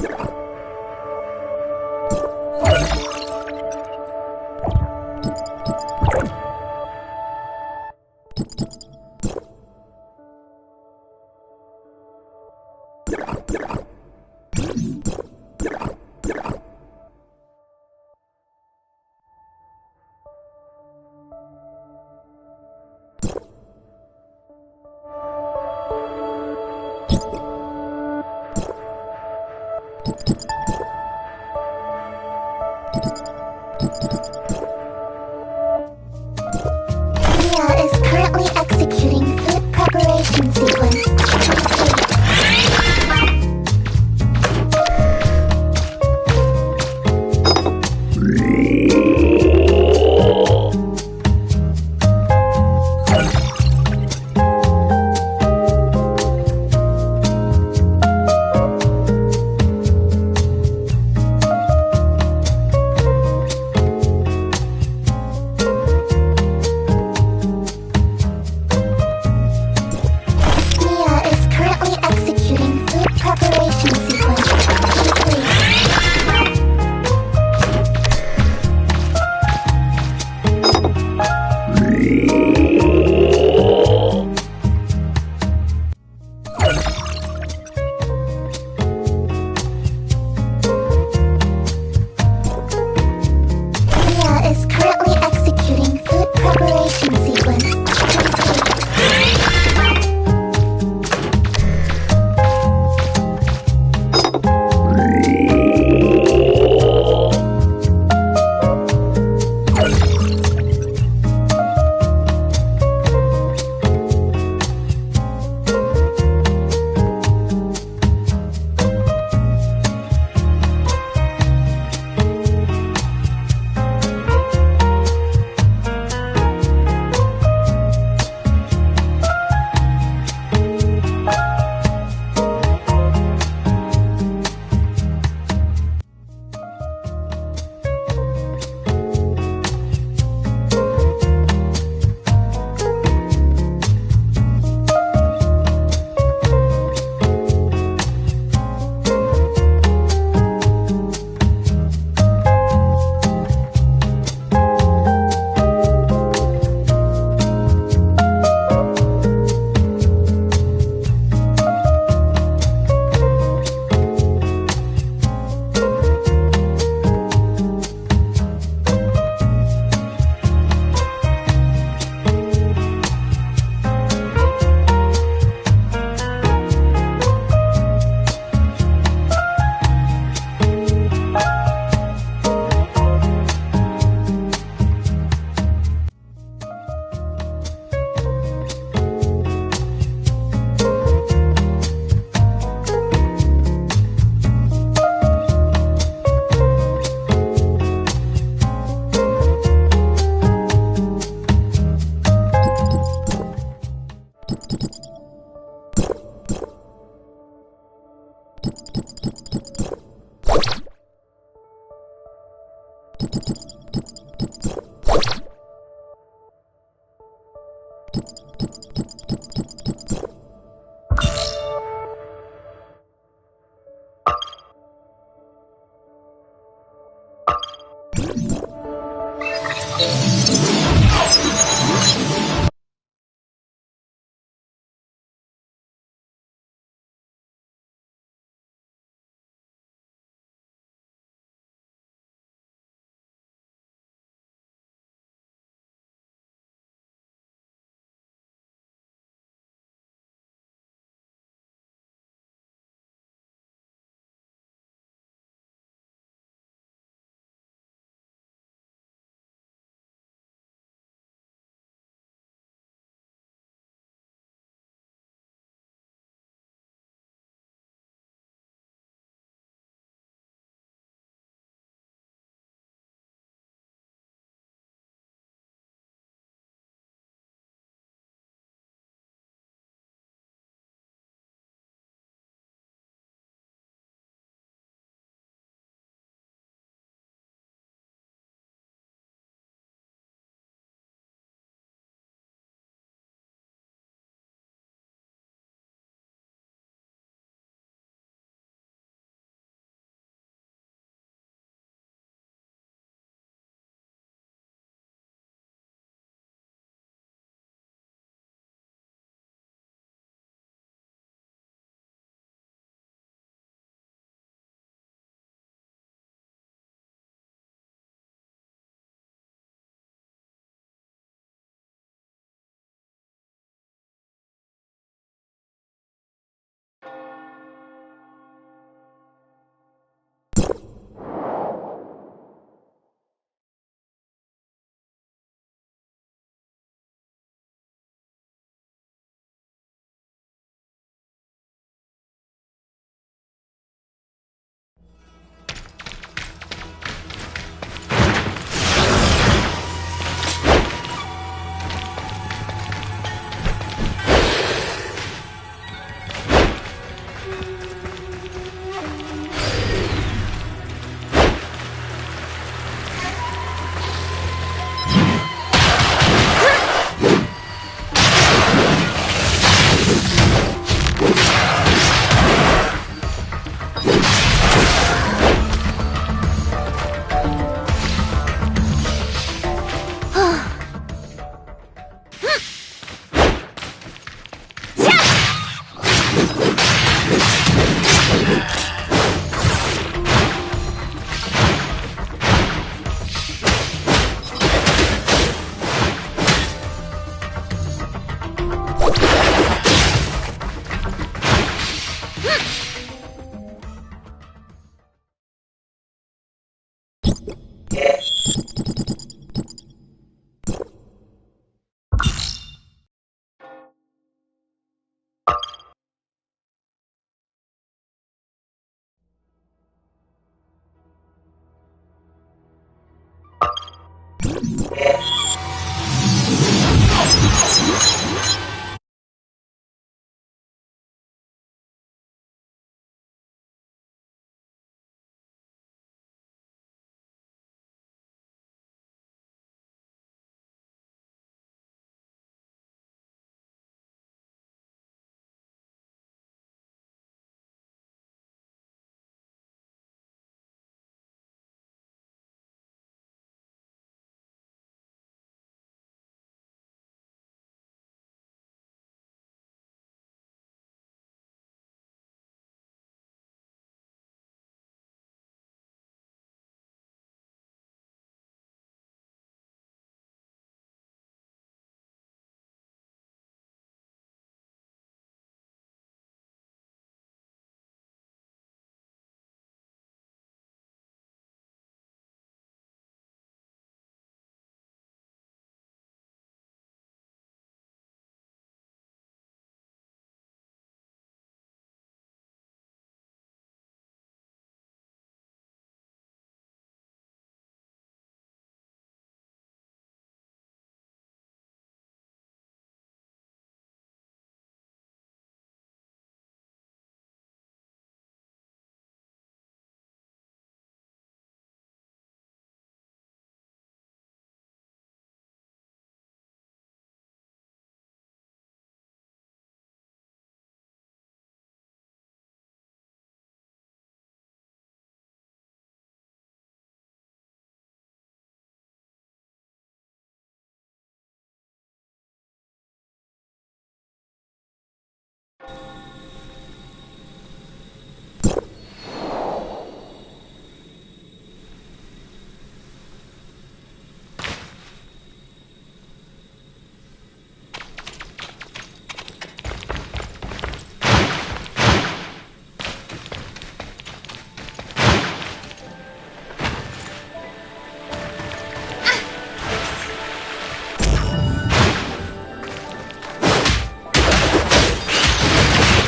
Mia เ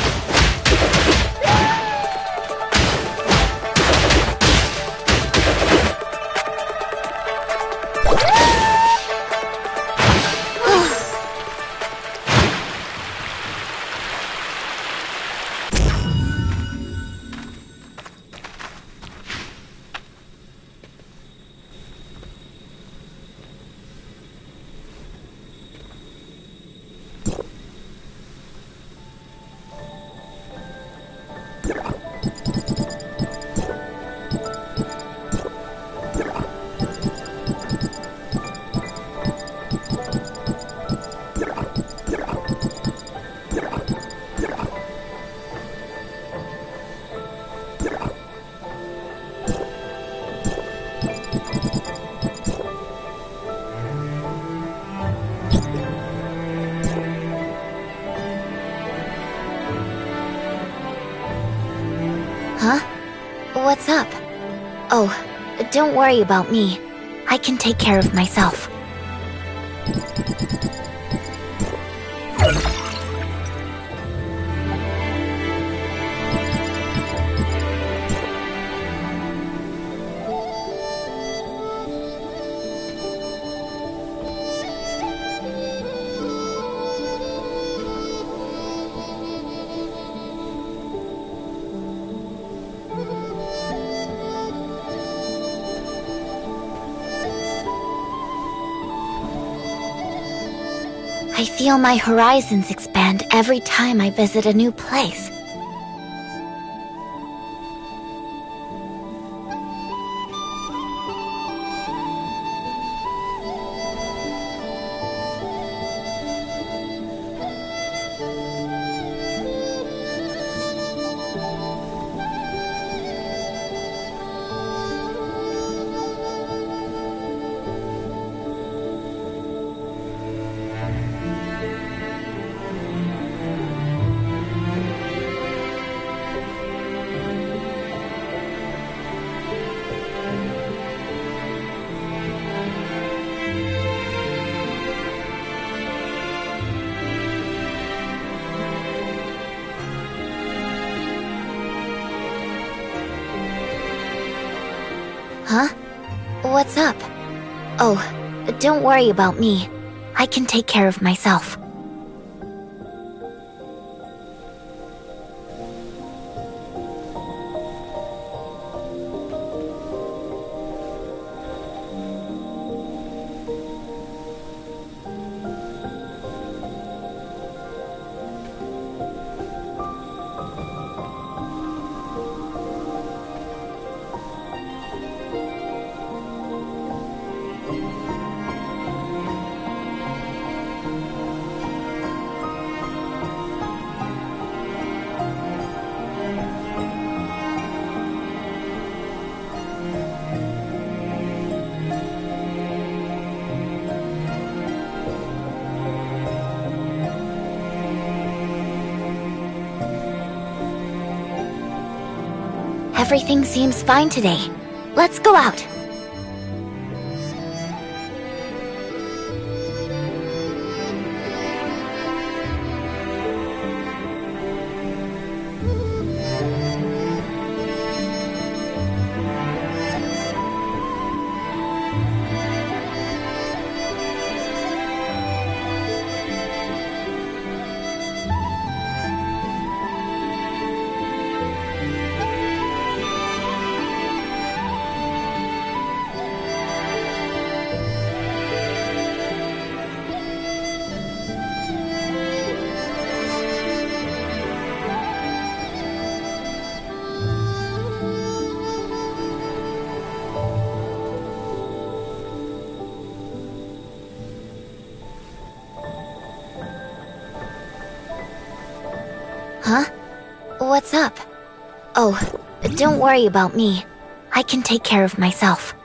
up? Oh, don't worry about me. I can take care of myself. I feel my horizons expand every time I visit a new place. Huh? What's up? Oh, don't worry about me. I can take care of myself. Everything seems fine today. Let's go out. Huh? What's up? Oh, don't worry about me. I can take care of myself.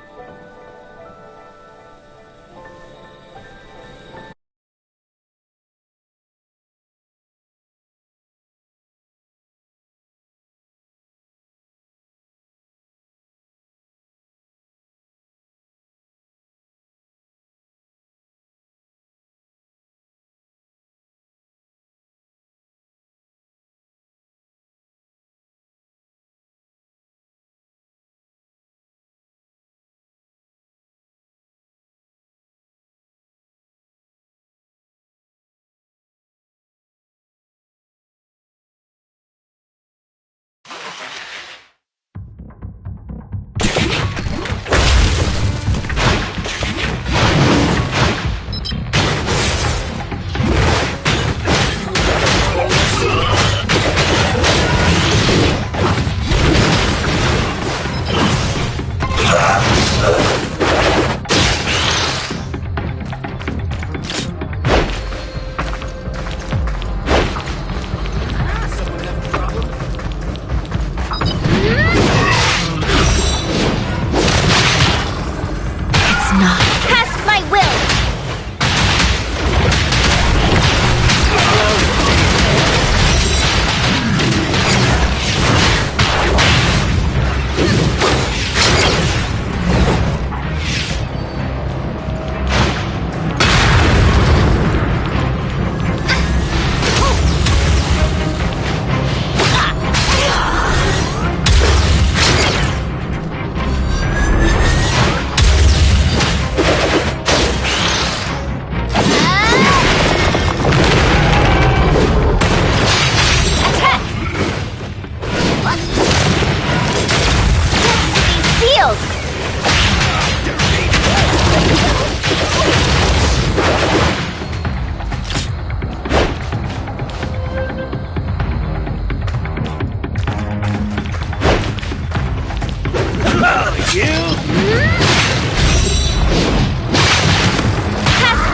Past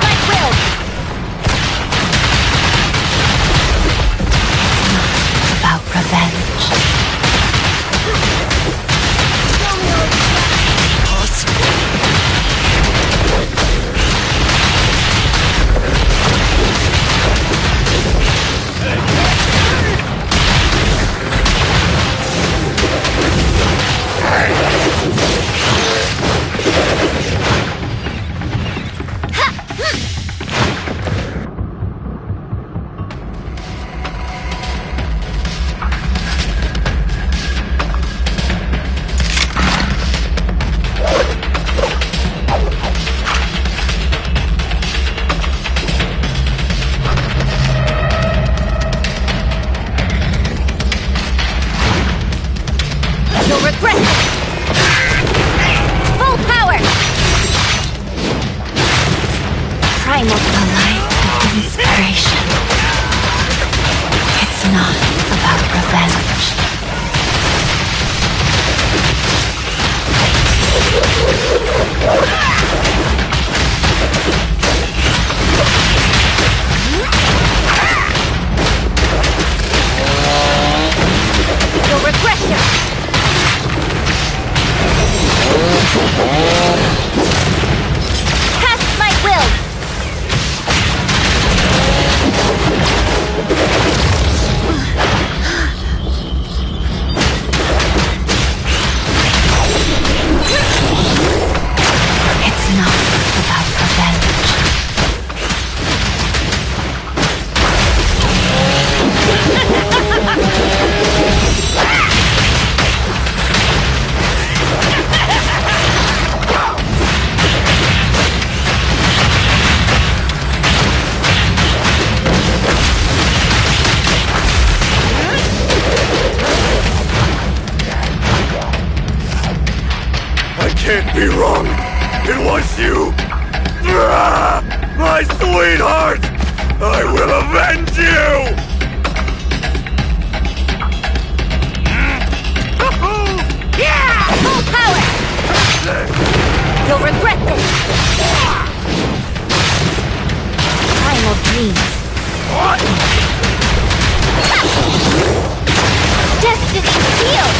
my will. It's not about revenge. You'll regret it! Full power! Primal delight of inspiration. It's not about revenge. You'll regret it! Past my will! It's not about revenge. I can't be wrong. It was you. My sweetheart. I will avenge you. Yeah! Full power! You'll regret this! Primal dreams. Destiny sealed!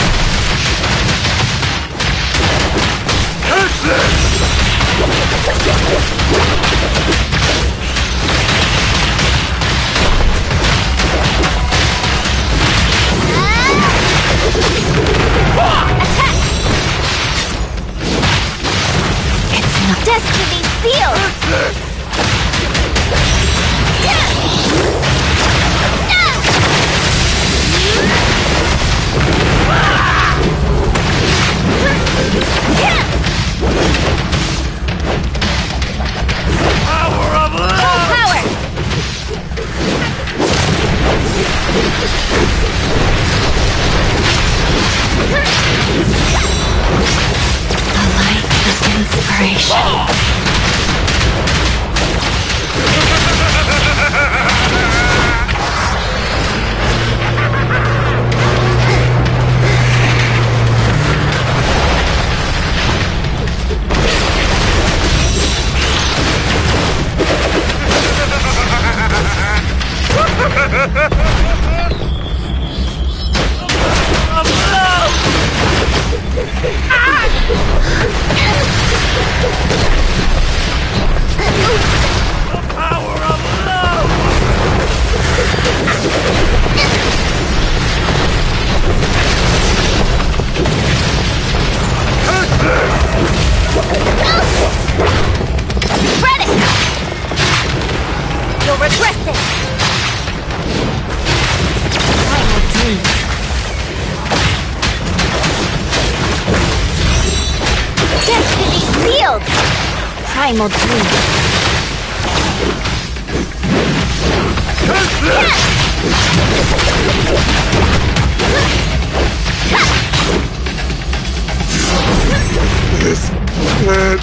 Attack! It's not destiny sealed! Power of love. Full power! The light of inspiration. You'll regret this! Primal dreams. Destiny sealed! Primal dreams. This man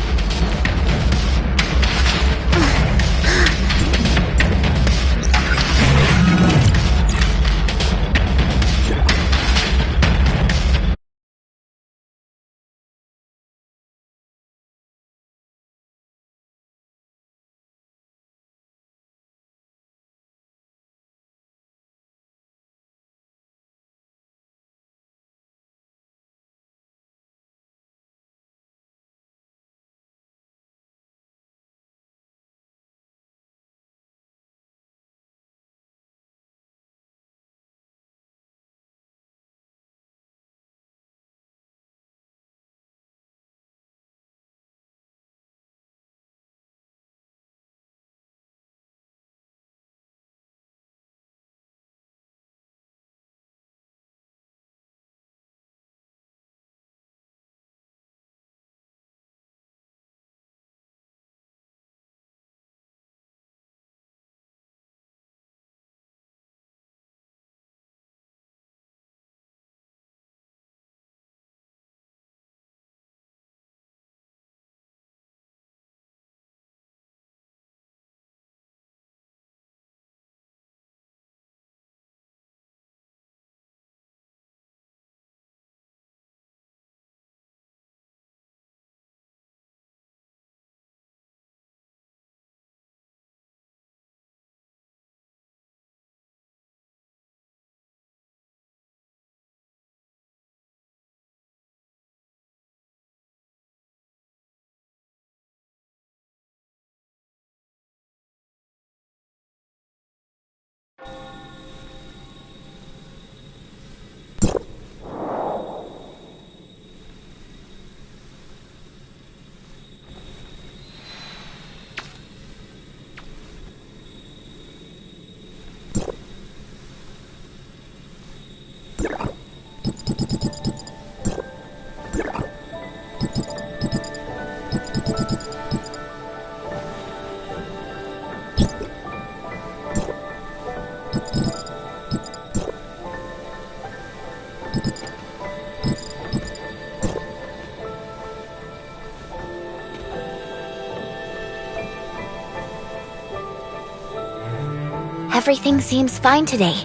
Everything seems fine today.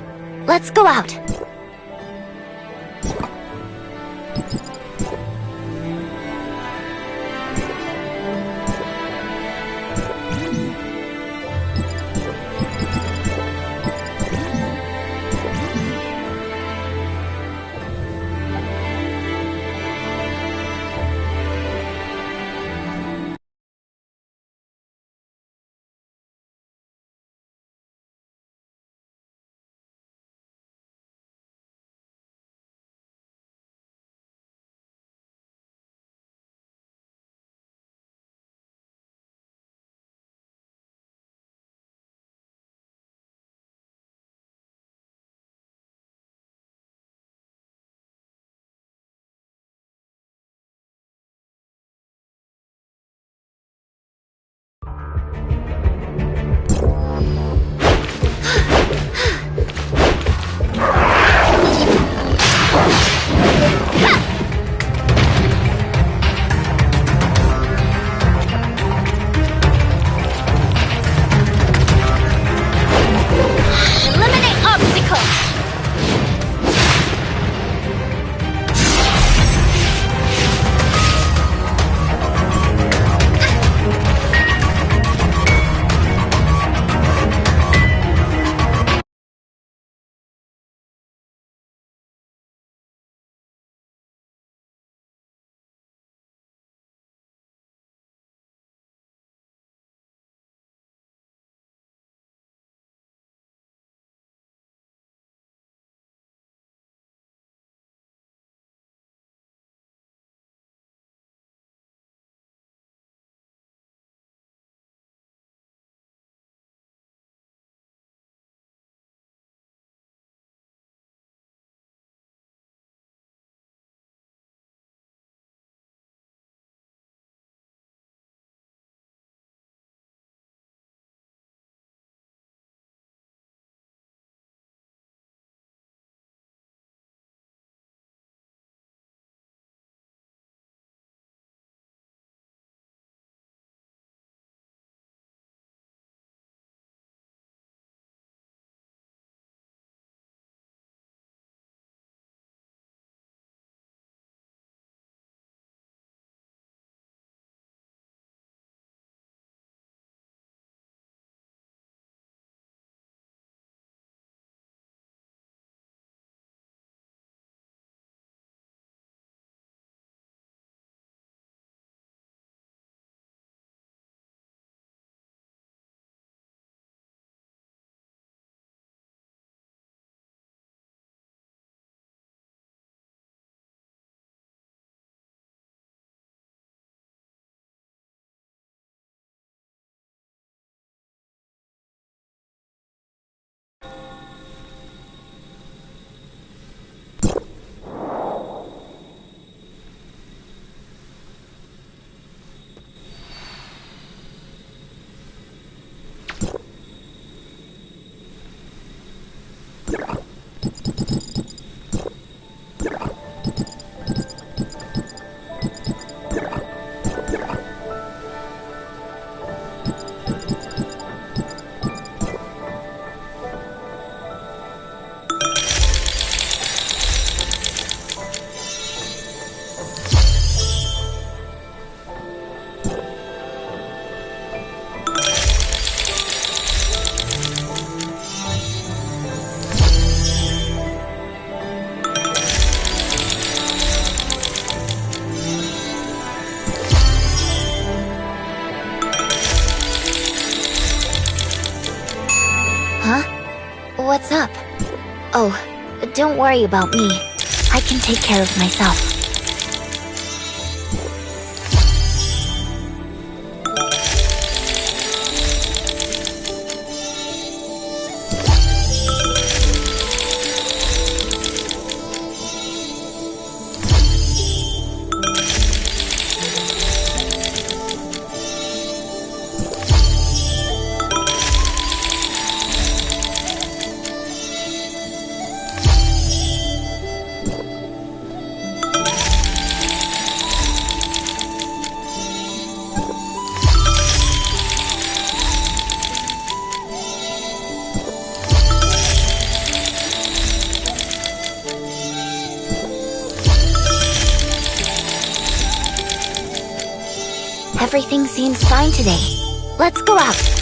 Let's go out. Eliminate obstacles. What's up? Oh, don't worry about me. I can take care of myself. Everything seems fine today. Let's go out.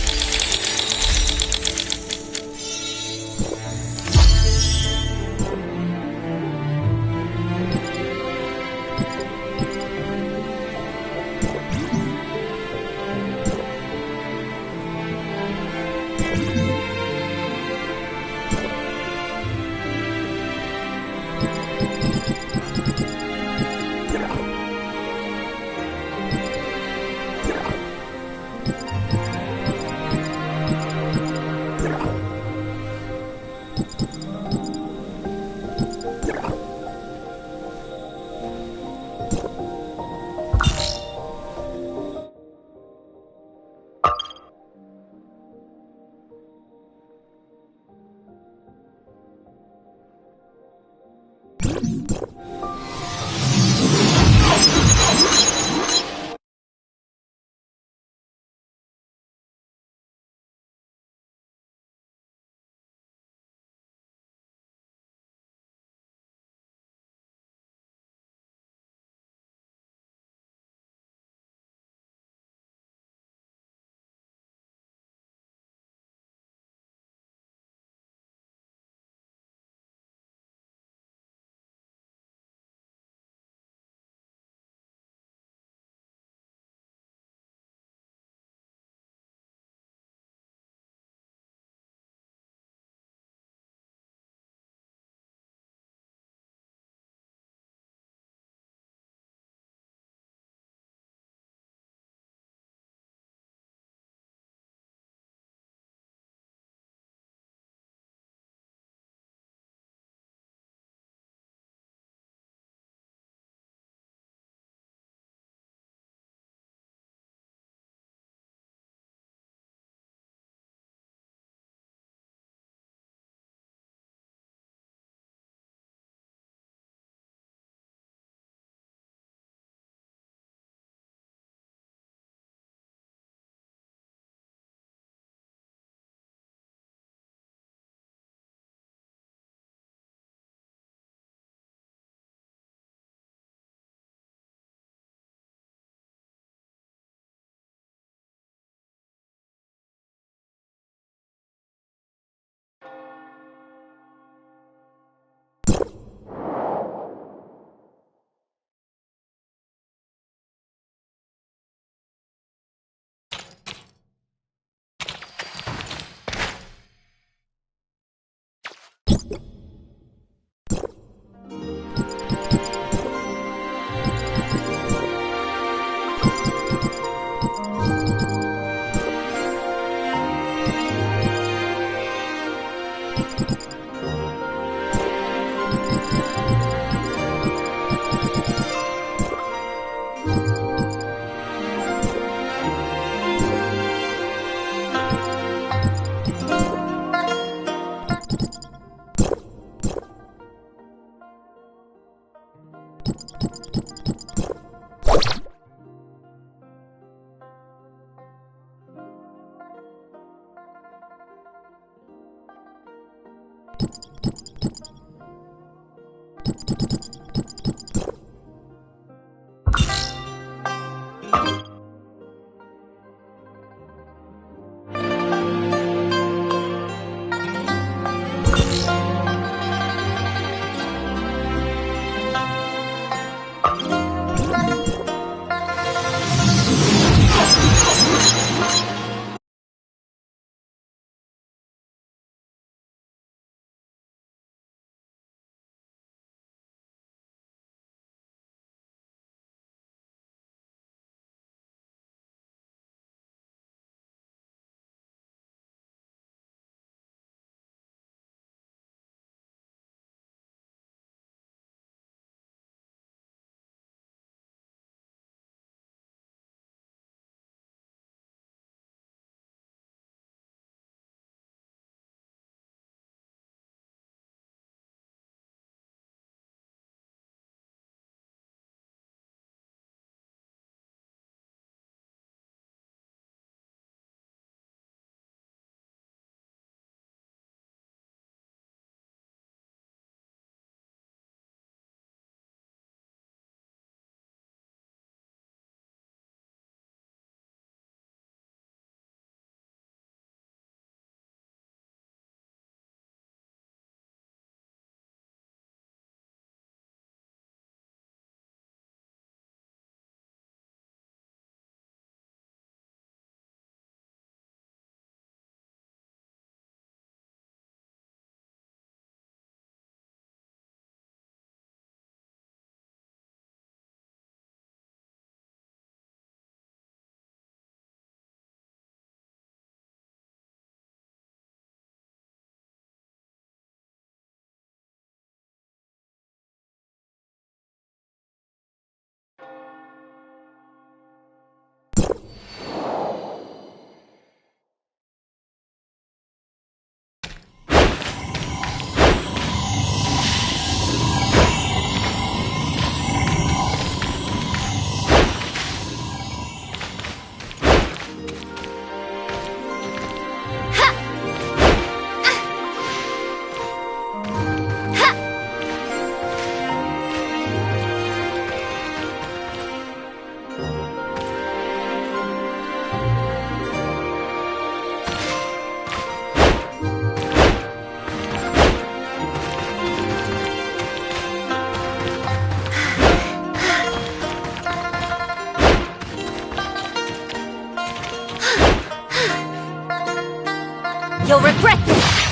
You'll regret this.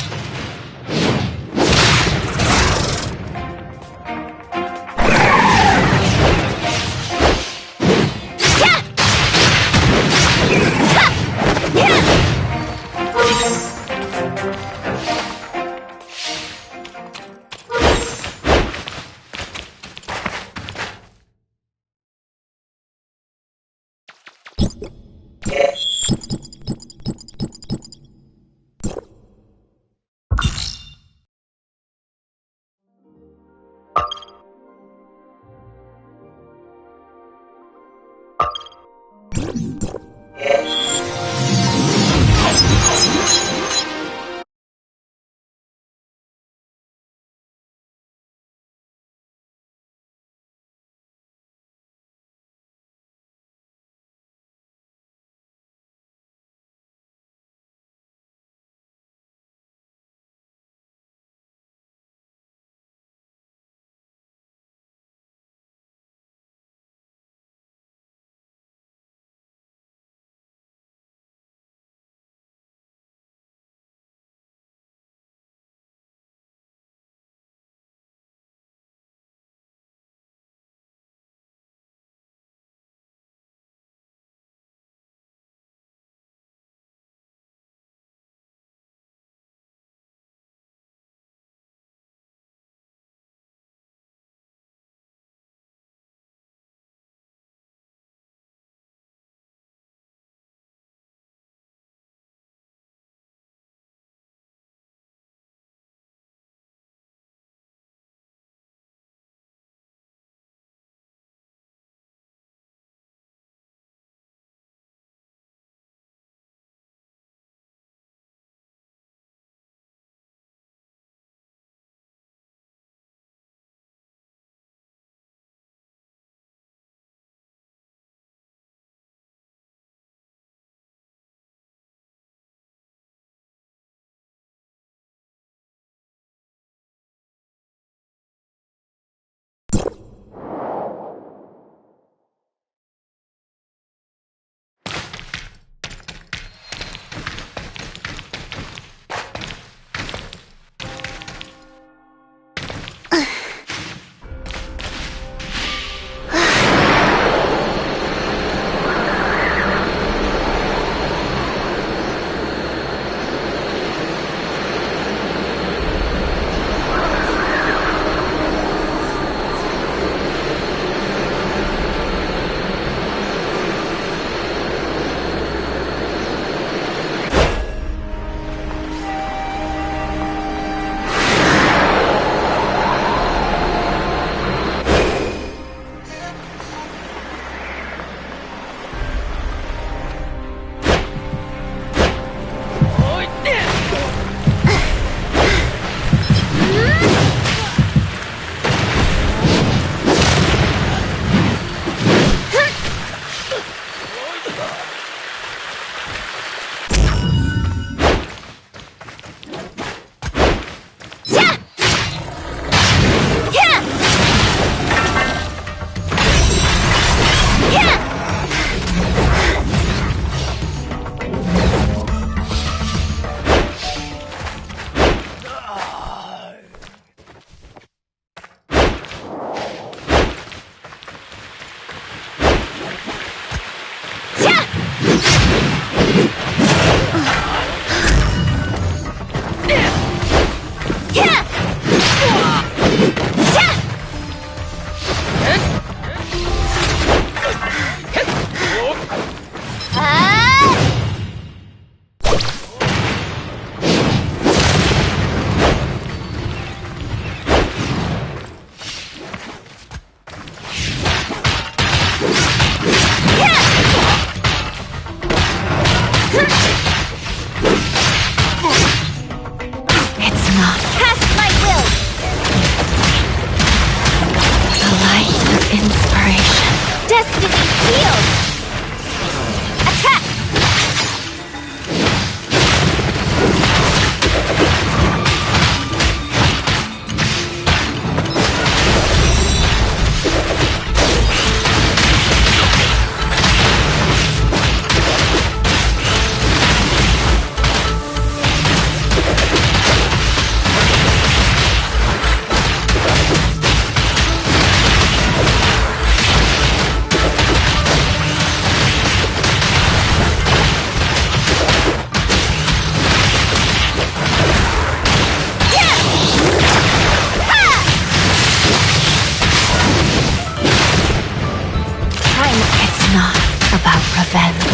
about revenge.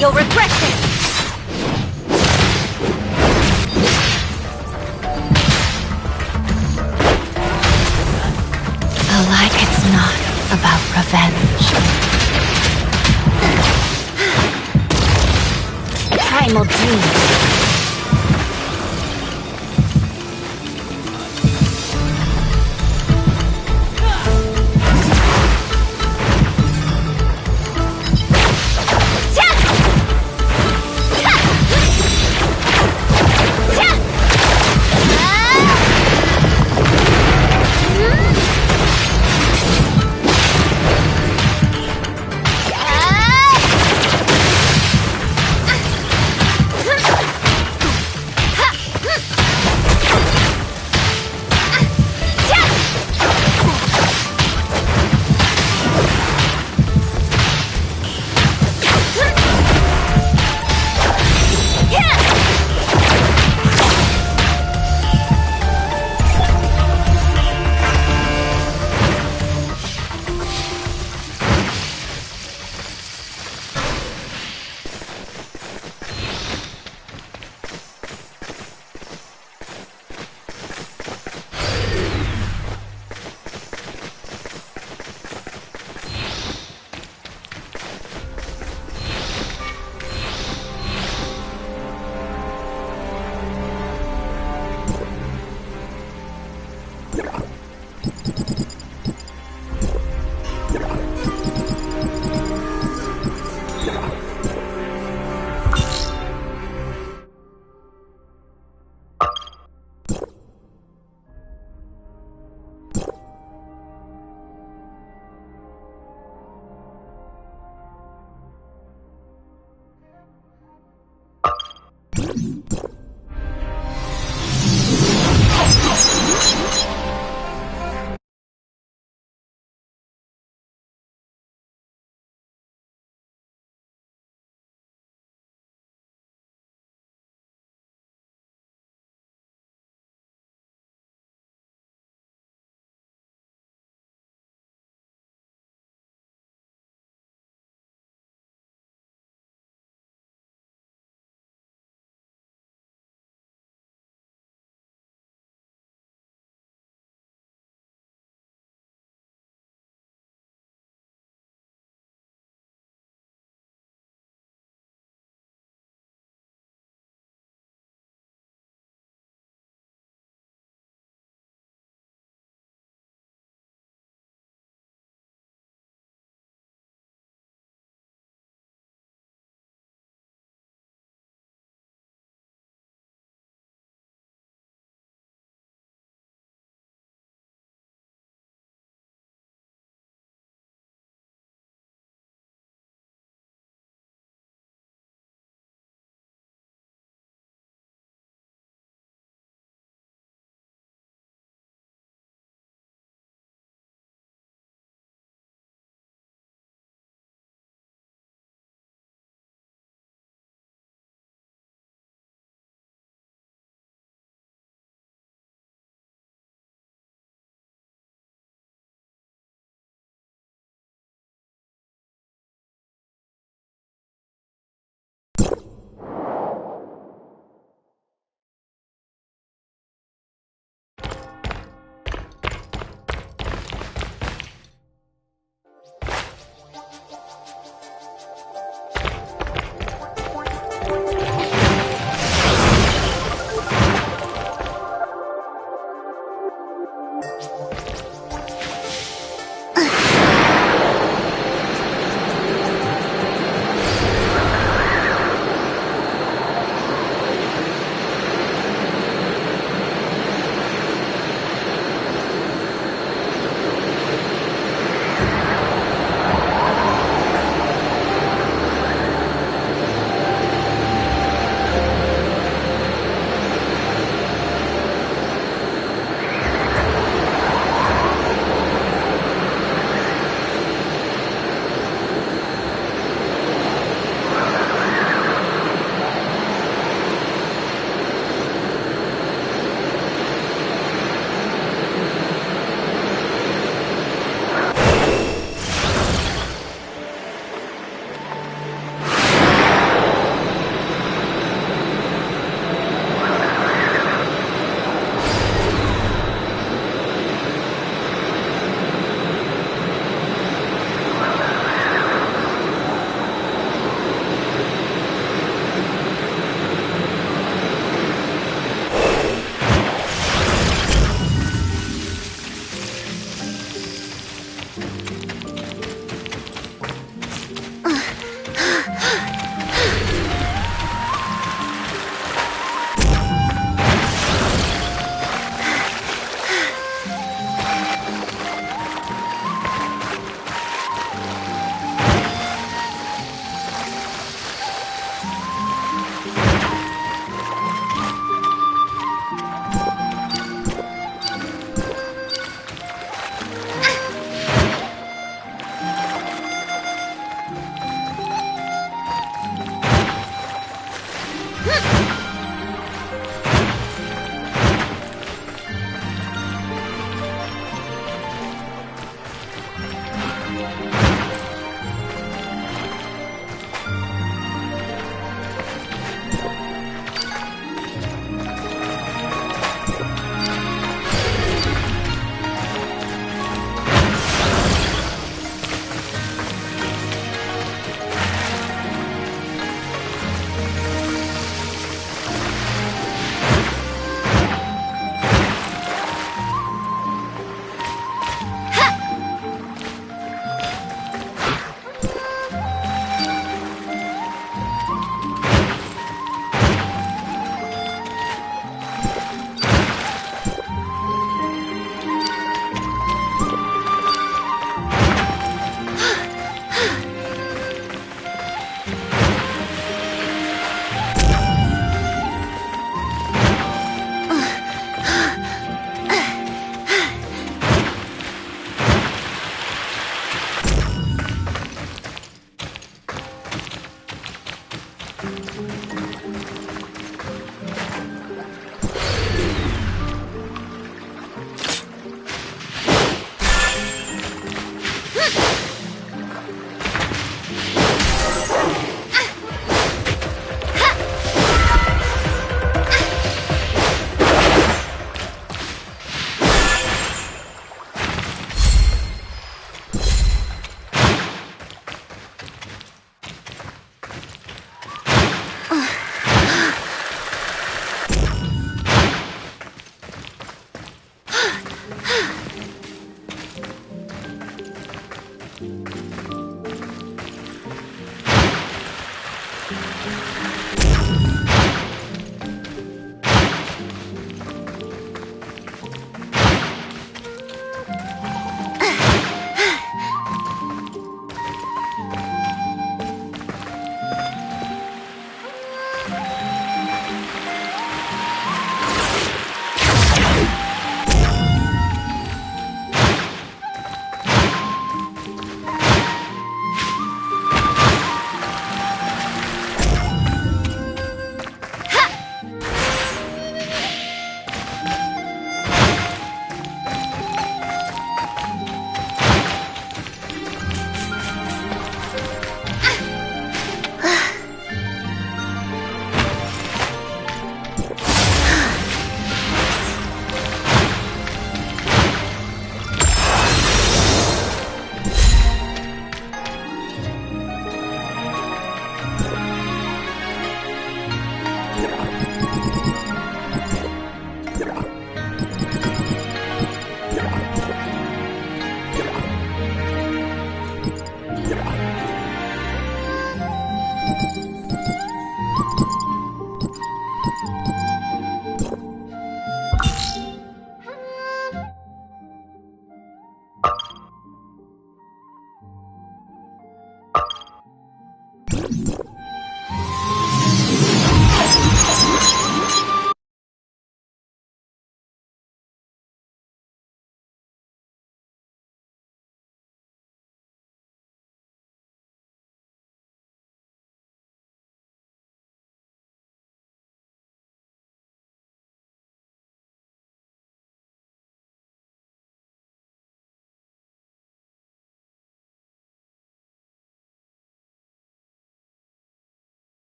You'll regret this! Like it's not about revenge. Primal dreams.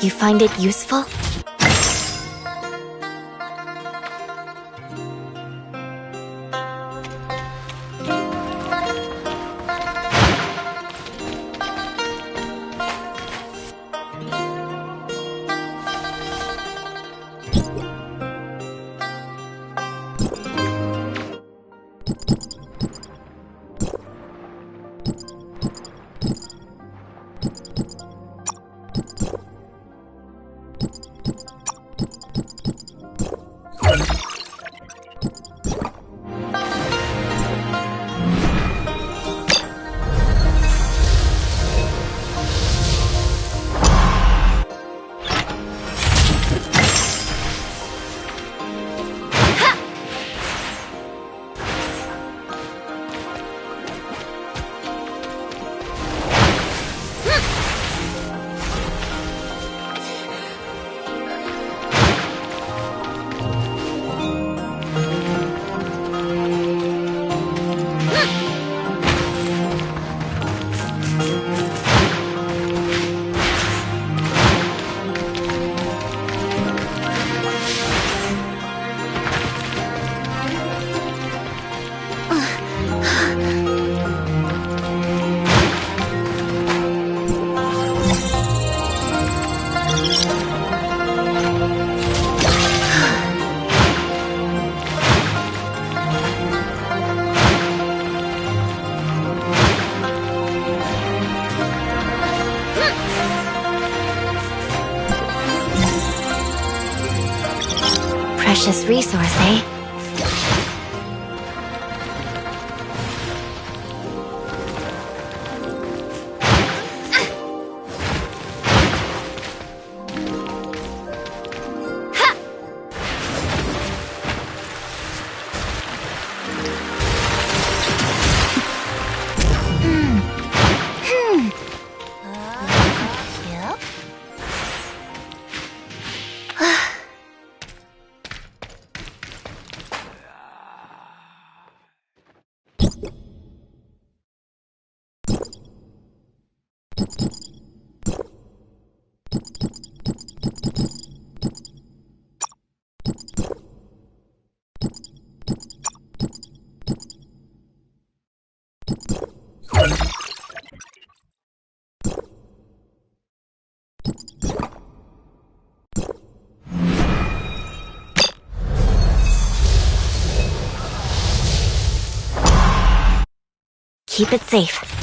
You find it useful? Precious resource, eh? Keep it safe.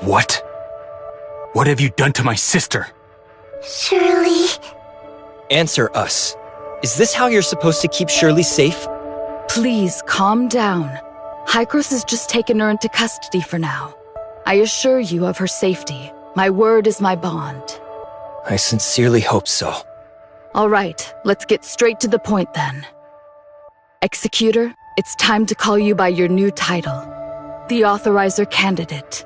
What? What have you done to my sister? Shirley. Answer us. Is this how you're supposed to keep Shirley safe? Please, calm down. Hykros has just taken her into custody for now. I assure you of her safety. My word is my bond. I sincerely hope so. All right, let's get straight to the point then. Executor, it's time to call you by your new title. The Authorizer Candidate.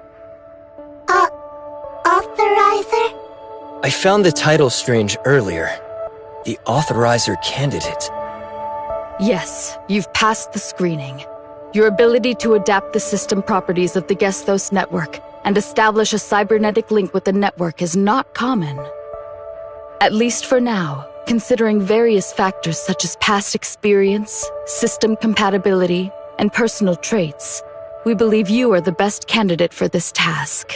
Authorizer? I found the title strange earlier. The Authorizer Candidate. Yes, you've passed the screening. Your ability to adapt the system properties of the Gestos network and establish a cybernetic link with the network is not common. At least for now, considering various factors such as past experience, system compatibility, and personal traits, we believe you are the best candidate for this task.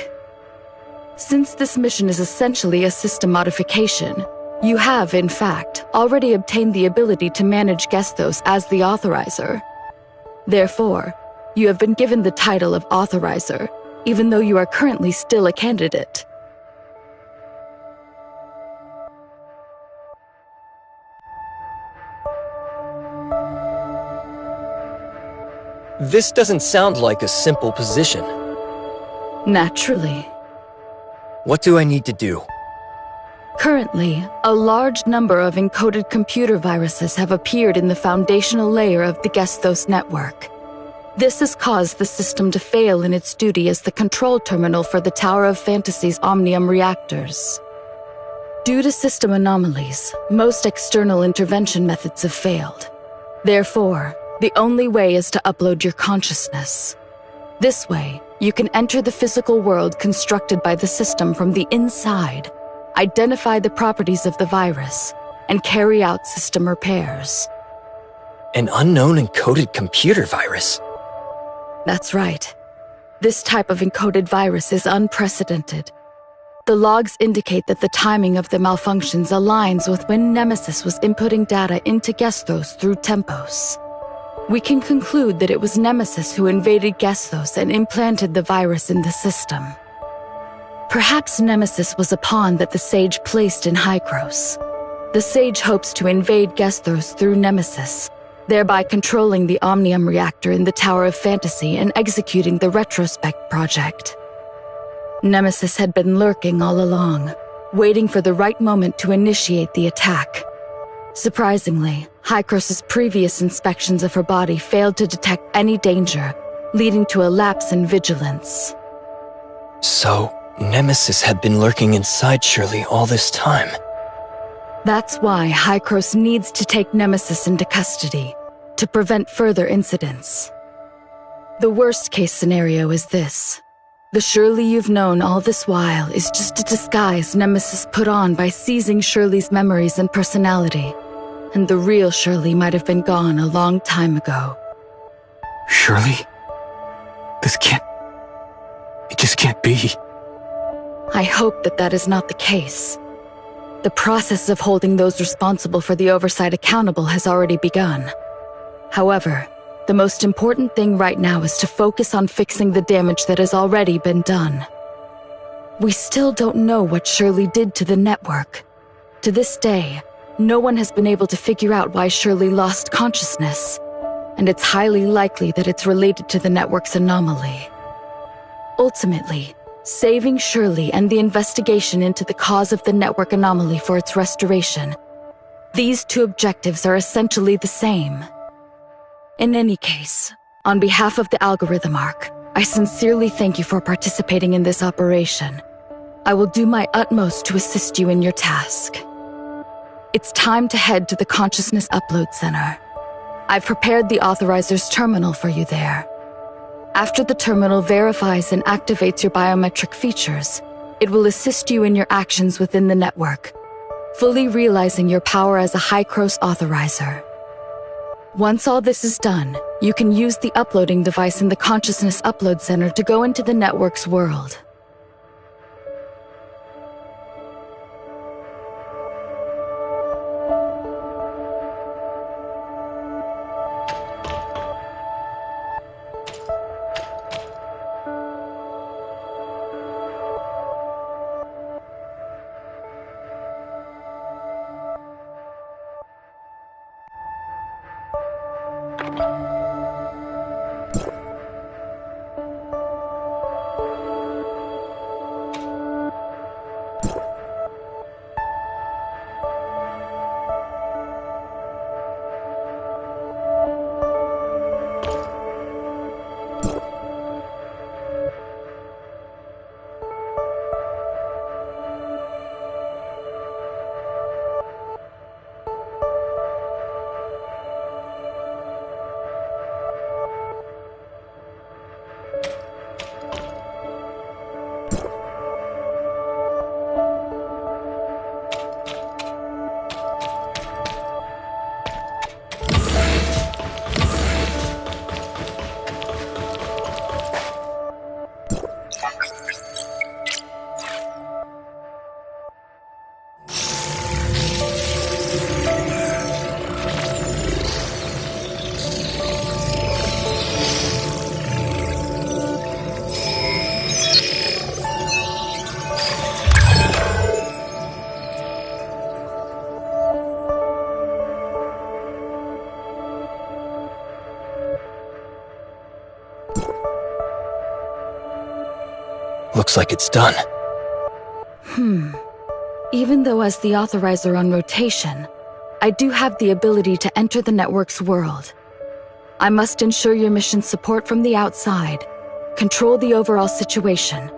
Since this mission is essentially a system modification, you have, in fact, already obtained the ability to manage Gestos as the Authorizer. Therefore, you have been given the title of Authorizer, even though you are currently still a candidate. This doesn't sound like a simple position. Naturally. What do I need to do? Currently, a large number of encoded computer viruses have appeared in the foundational layer of the Gestos network. This has caused the system to fail in its duty as the control terminal for the Tower of Fantasy's Omnium reactors. Due to system anomalies, most external intervention methods have failed. Therefore, the only way is to upload your consciousness. This way, you can enter the physical world constructed by the system from the inside, identify the properties of the virus, and carry out system repairs. An unknown encoded computer virus? That's right. This type of encoded virus is unprecedented. The logs indicate that the timing of the malfunctions aligns with when Nemesis was inputting data into Gestos through Tempos. We can conclude that it was Nemesis who invaded Gestos and implanted the virus in the system. Perhaps Nemesis was a pawn that the Sage placed in Hykros. The Sage hopes to invade Gestos through Nemesis, thereby controlling the Omnium reactor in the Tower of Fantasy and executing the Retrospect project. Nemesis had been lurking all along, waiting for the right moment to initiate the attack. Surprisingly, Hykros' previous inspections of her body failed to detect any danger, leading to a lapse in vigilance. So, Nemesis had been lurking inside Shirley all this time. That's why Hykros needs to take Nemesis into custody, to prevent further incidents. The worst-case scenario is this. The Shirley you've known all this while is just a disguise Nemesis put on by seizing Shirley's memories and personality, and the real Shirley might have been gone a long time ago. Shirley? This can't... It just can't be. I hope that that is not the case. The process of holding those responsible for the oversight accountable has already begun. However, the most important thing right now is to focus on fixing the damage that has already been done. We still don't know what Shirley did to the network. To this day, no one has been able to figure out why Shirley lost consciousness, and it's highly likely that it's related to the network's anomaly. Ultimately, saving Shirley and the investigation into the cause of the network anomaly for its restoration, these two objectives are essentially the same. In any case, on behalf of the Algorithm Arc, I sincerely thank you for participating in this operation. I will do my utmost to assist you in your task. It's time to head to the Consciousness Upload Center. I've prepared the Authorizer's terminal for you there. After the terminal verifies and activates your biometric features, it will assist you in your actions within the network, fully realizing your power as a Hykros Authorizer. Once all this is done, you can use the uploading device in the Consciousness Upload Center to go into the network's world. Looks like it's done. Even though as the authorizer on rotation, I do have the ability to enter the network's world. I must ensure your mission support from the outside, control the overall situation,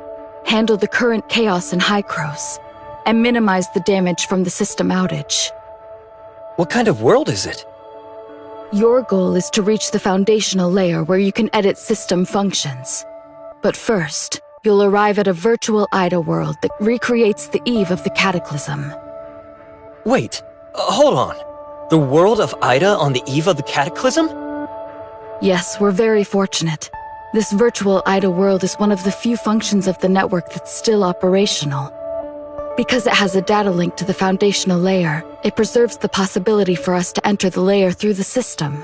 handle the current chaos in Hycros, and minimize the damage from the system outage. What kind of world is it? Your goal is to reach the foundational layer where you can edit system functions. But first, you'll arrive at a virtual Ida world that recreates the eve of the cataclysm. Wait, hold on. The world of Ida on the eve of the cataclysm? Yes, we're very fortunate. This virtual Ida world is one of the few functions of the network that's still operational. Because it has a data link to the foundational layer, it preserves the possibility for us to enter the layer through the system.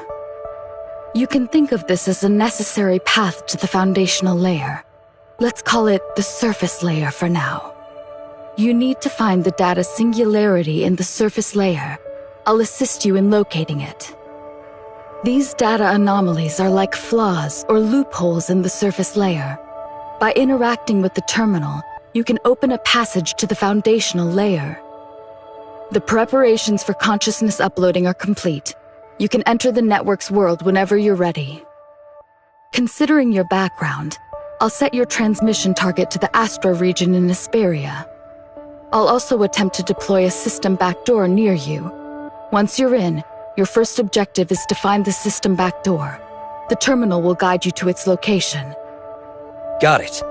You can think of this as a necessary path to the foundational layer. Let's call it the surface layer for now. You need to find the data singularity in the surface layer. I'll assist you in locating it. These data anomalies are like flaws or loopholes in the surface layer. By interacting with the terminal, you can open a passage to the foundational layer. The preparations for consciousness uploading are complete. You can enter the network's world whenever you're ready. Considering your background, I'll set your transmission target to the Astra region in Asperia. I'll also attempt to deploy a system backdoor near you. Once you're in, your first objective is to find the system backdoor. The terminal will guide you to its location. Got it.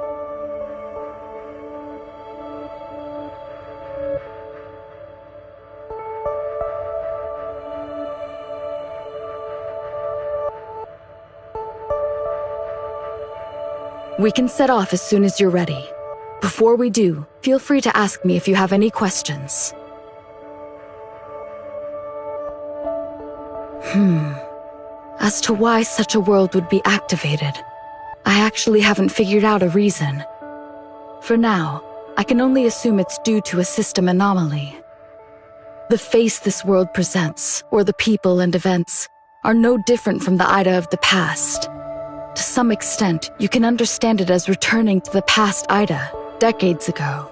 We can set off as soon as you're ready. Before we do, feel free to ask me if you have any questions. As to why such a world would be activated, I actually haven't figured out a reason. For now, I can only assume it's due to a system anomaly. The face this world presents, or the people and events, are no different from the Ida of the past. To some extent, you can understand it as returning to the past Ida, decades ago.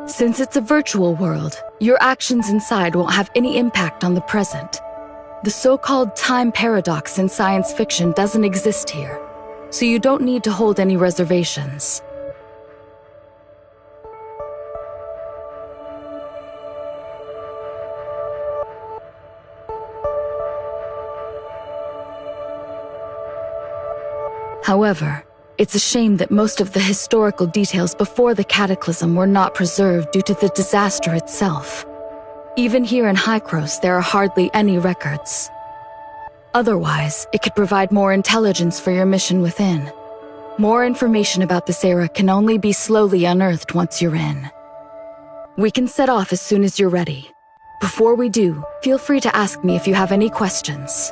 Since it's a virtual world, your actions inside won't have any impact on the present. The so-called time paradox in science fiction doesn't exist here, so you don't need to hold any reservations. However, it's a shame that most of the historical details before the cataclysm were not preserved due to the disaster itself. Even here in Hycros, there are hardly any records. Otherwise, it could provide more intelligence for your mission within. More information about this era can only be slowly unearthed once you're in. We can set off as soon as you're ready. Before we do, feel free to ask me if you have any questions.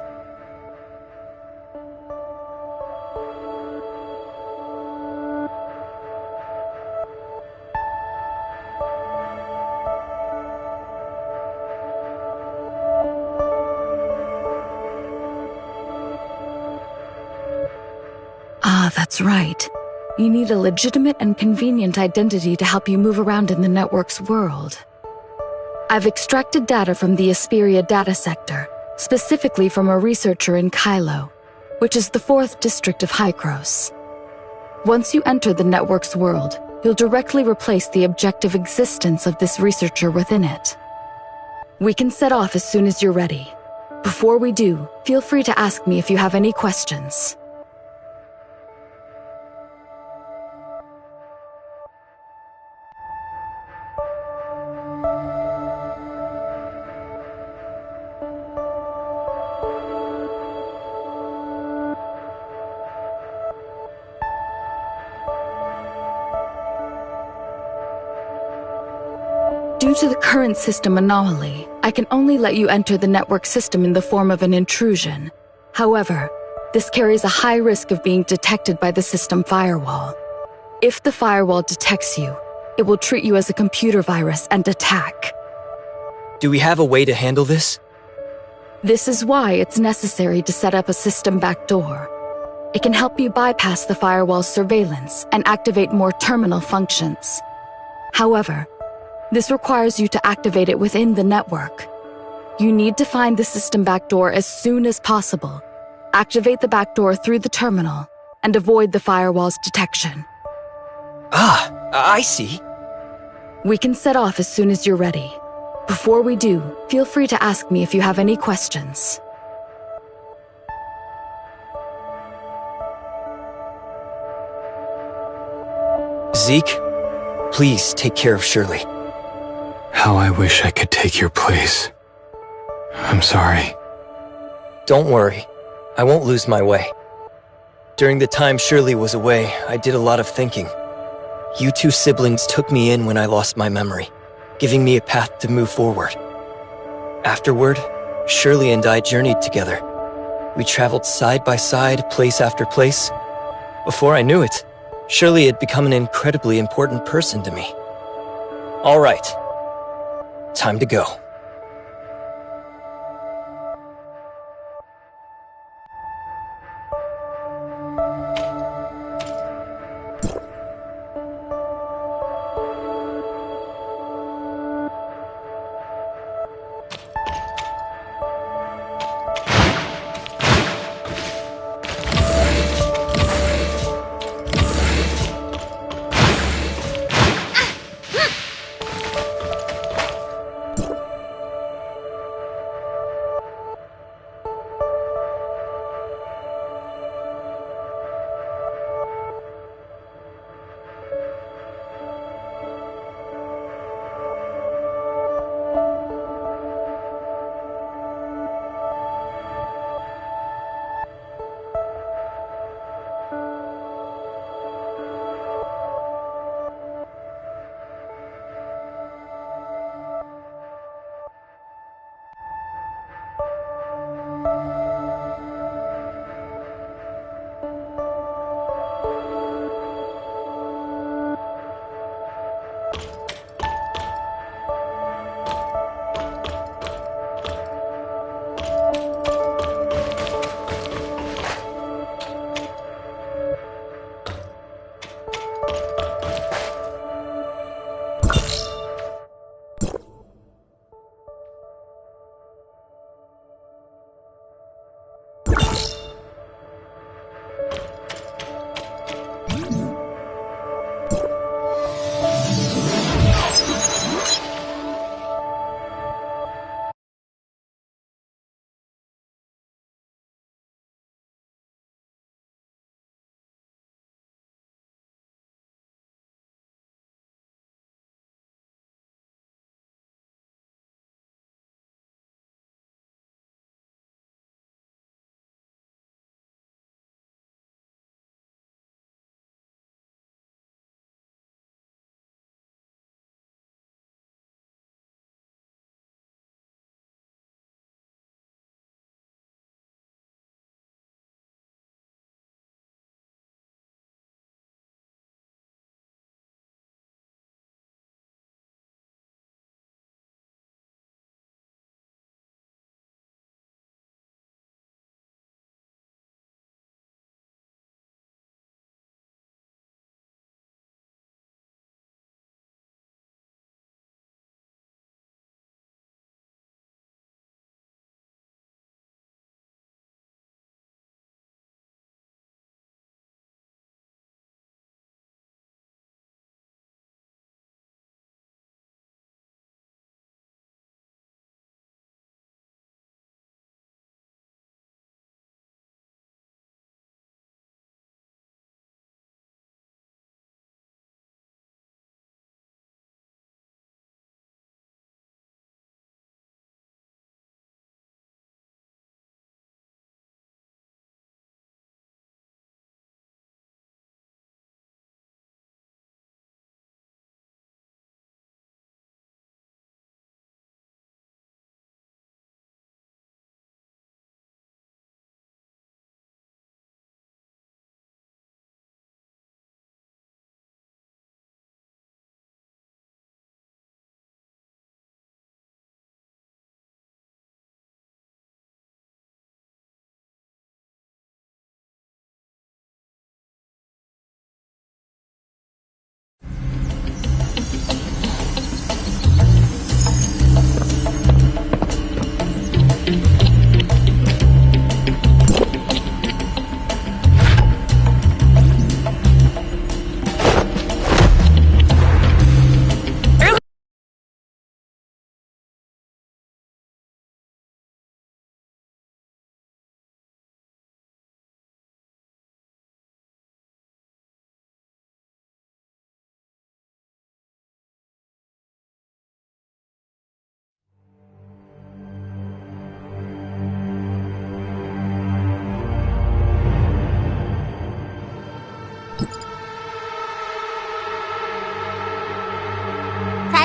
That's right. You need a legitimate and convenient identity to help you move around in the network's world. I've extracted data from the Asperia data sector, specifically from a researcher in Kylo, which is the 4th district of Hycros. Once you enter the network's world, you'll directly replace the objective existence of this researcher within it. We can set off as soon as you're ready. Before we do, feel free to ask me if you have any questions. Due to the current system anomaly, I can only let you enter the network system in the form of an intrusion. However, this carries a high risk of being detected by the system firewall. If the firewall detects you, it will treat you as a computer virus and attack. Do we have a way to handle this? This is why it's necessary to set up a system backdoor. It can help you bypass the firewall's surveillance and activate more terminal functions. However, this requires you to activate it within the network. You need to find the system backdoor as soon as possible, activate the backdoor through the terminal, and avoid the firewall's detection. Ah, I see. We can set off as soon as you're ready. Before we do, feel free to ask me if you have any questions. Zeke, please take care of Shirley. How I wish I could take your place. I'm sorry. Don't worry. I won't lose my way. During the time Shirley was away, I did a lot of thinking. You two siblings took me in when I lost my memory, giving me a path to move forward. Afterward, Shirley and I journeyed together. We traveled side by side, place after place. Before I knew it, Shirley had become an incredibly important person to me. All right. Time to go.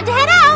Time to head out!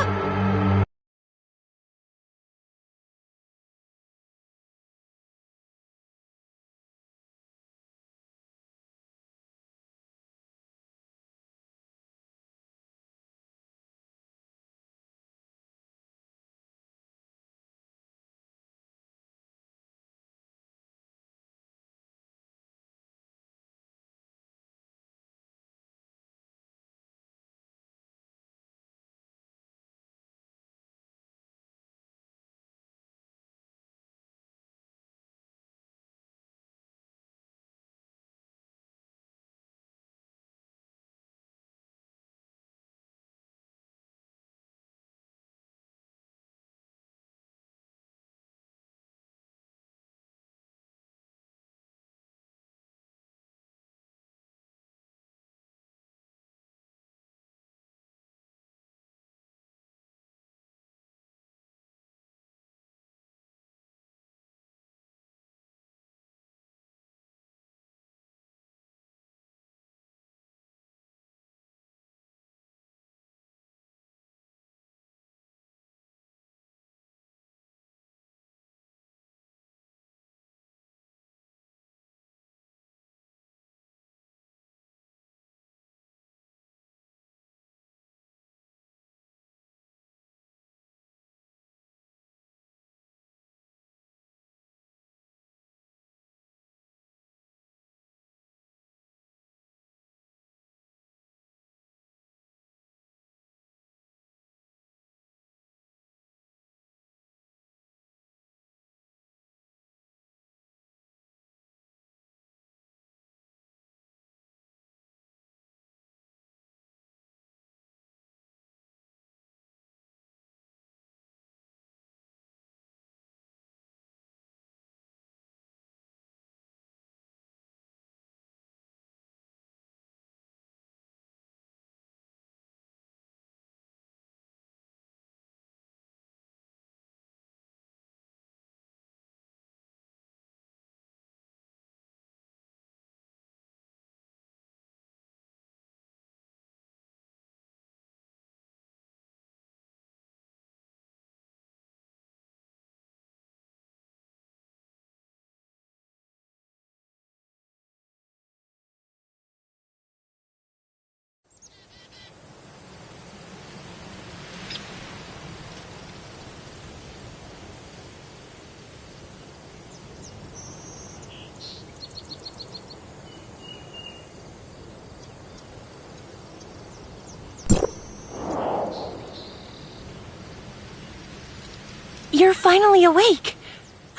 You're finally awake.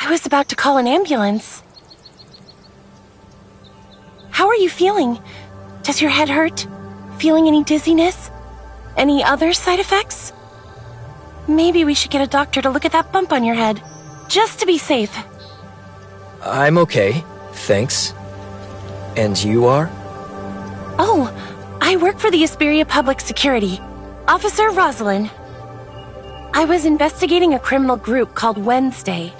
I was about to call an ambulance. How are you feeling? Does your head hurt? Feeling any dizziness? Any other side effects? Maybe we should get a doctor to look at that bump on your head, just to be safe. I'm okay, thanks. And you are? Oh, I work for the Asperia Public Security. Officer Rosalind. I was investigating a criminal group called Wednesday.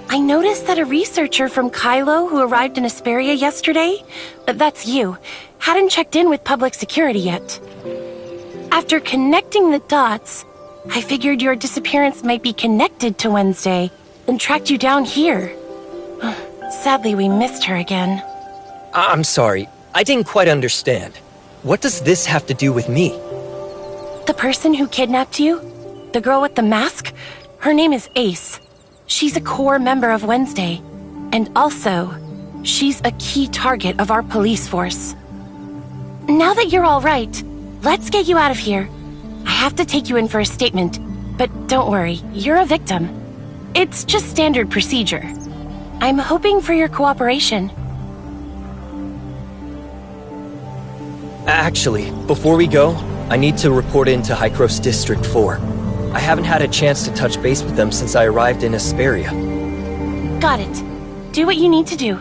I noticed that a researcher from Kylo who arrived in Asperia yesterday, that's you, hadn't checked in with public security yet. After connecting the dots, I figured your disappearance might be connected to Wednesday and tracked you down here. Sadly, we missed her again. I'm sorry, I didn't quite understand. What does this have to do with me? The person who kidnapped you? The girl with the mask? Her name is Ace. She's a core member of Wednesday. And also, she's a key target of our police force. Now that you're all right, let's get you out of here. I have to take you in for a statement, but don't worry, you're a victim. It's just standard procedure. I'm hoping for your cooperation. Actually, before we go, I need to report into High Cross District 4. I haven't had a chance to touch base with them since I arrived in Asperia. Got it. Do what you need to do.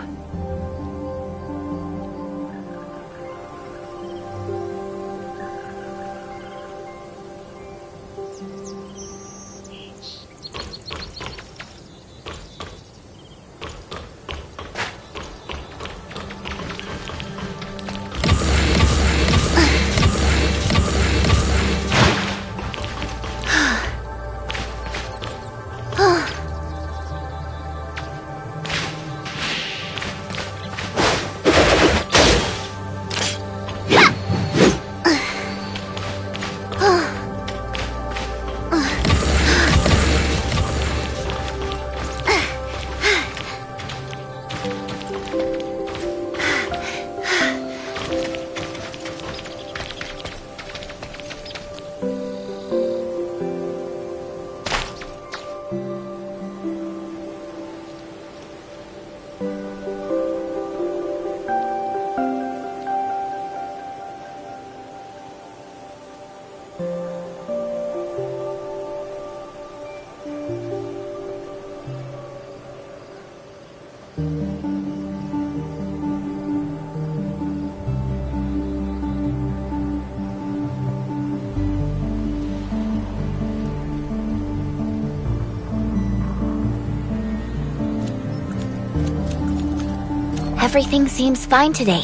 Everything seems fine today.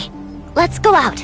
Let's go out.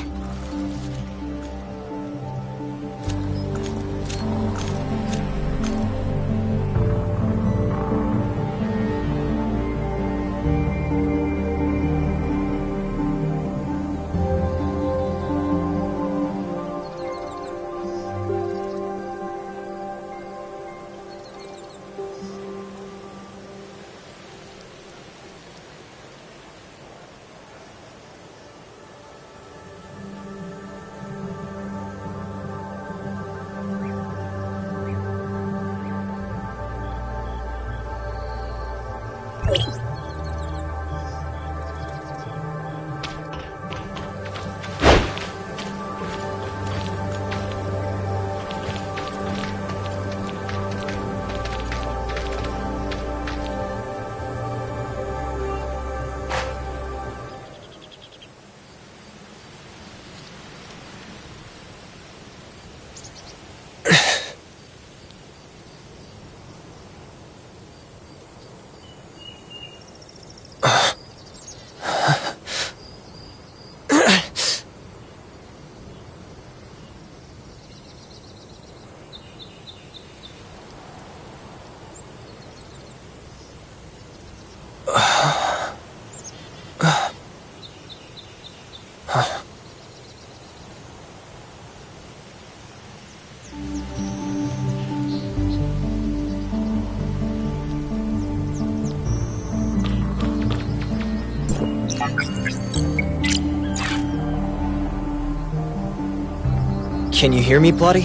Can you hear me, Bloody?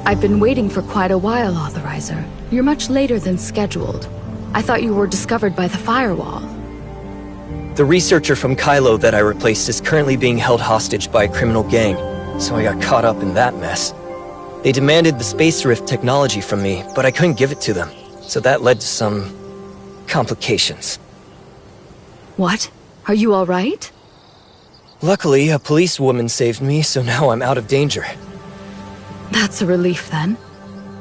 I've been waiting for quite a while, Authorizer. You're much later than scheduled. I thought you were discovered by the firewall. The researcher from Kylo that I replaced is currently being held hostage by a criminal gang, so I got caught up in that mess. They demanded the space rift technology from me, but I couldn't give it to them, so that led to some complications. What? Are you all right? Luckily, a policewoman saved me, so now I'm out of danger. That's a relief then.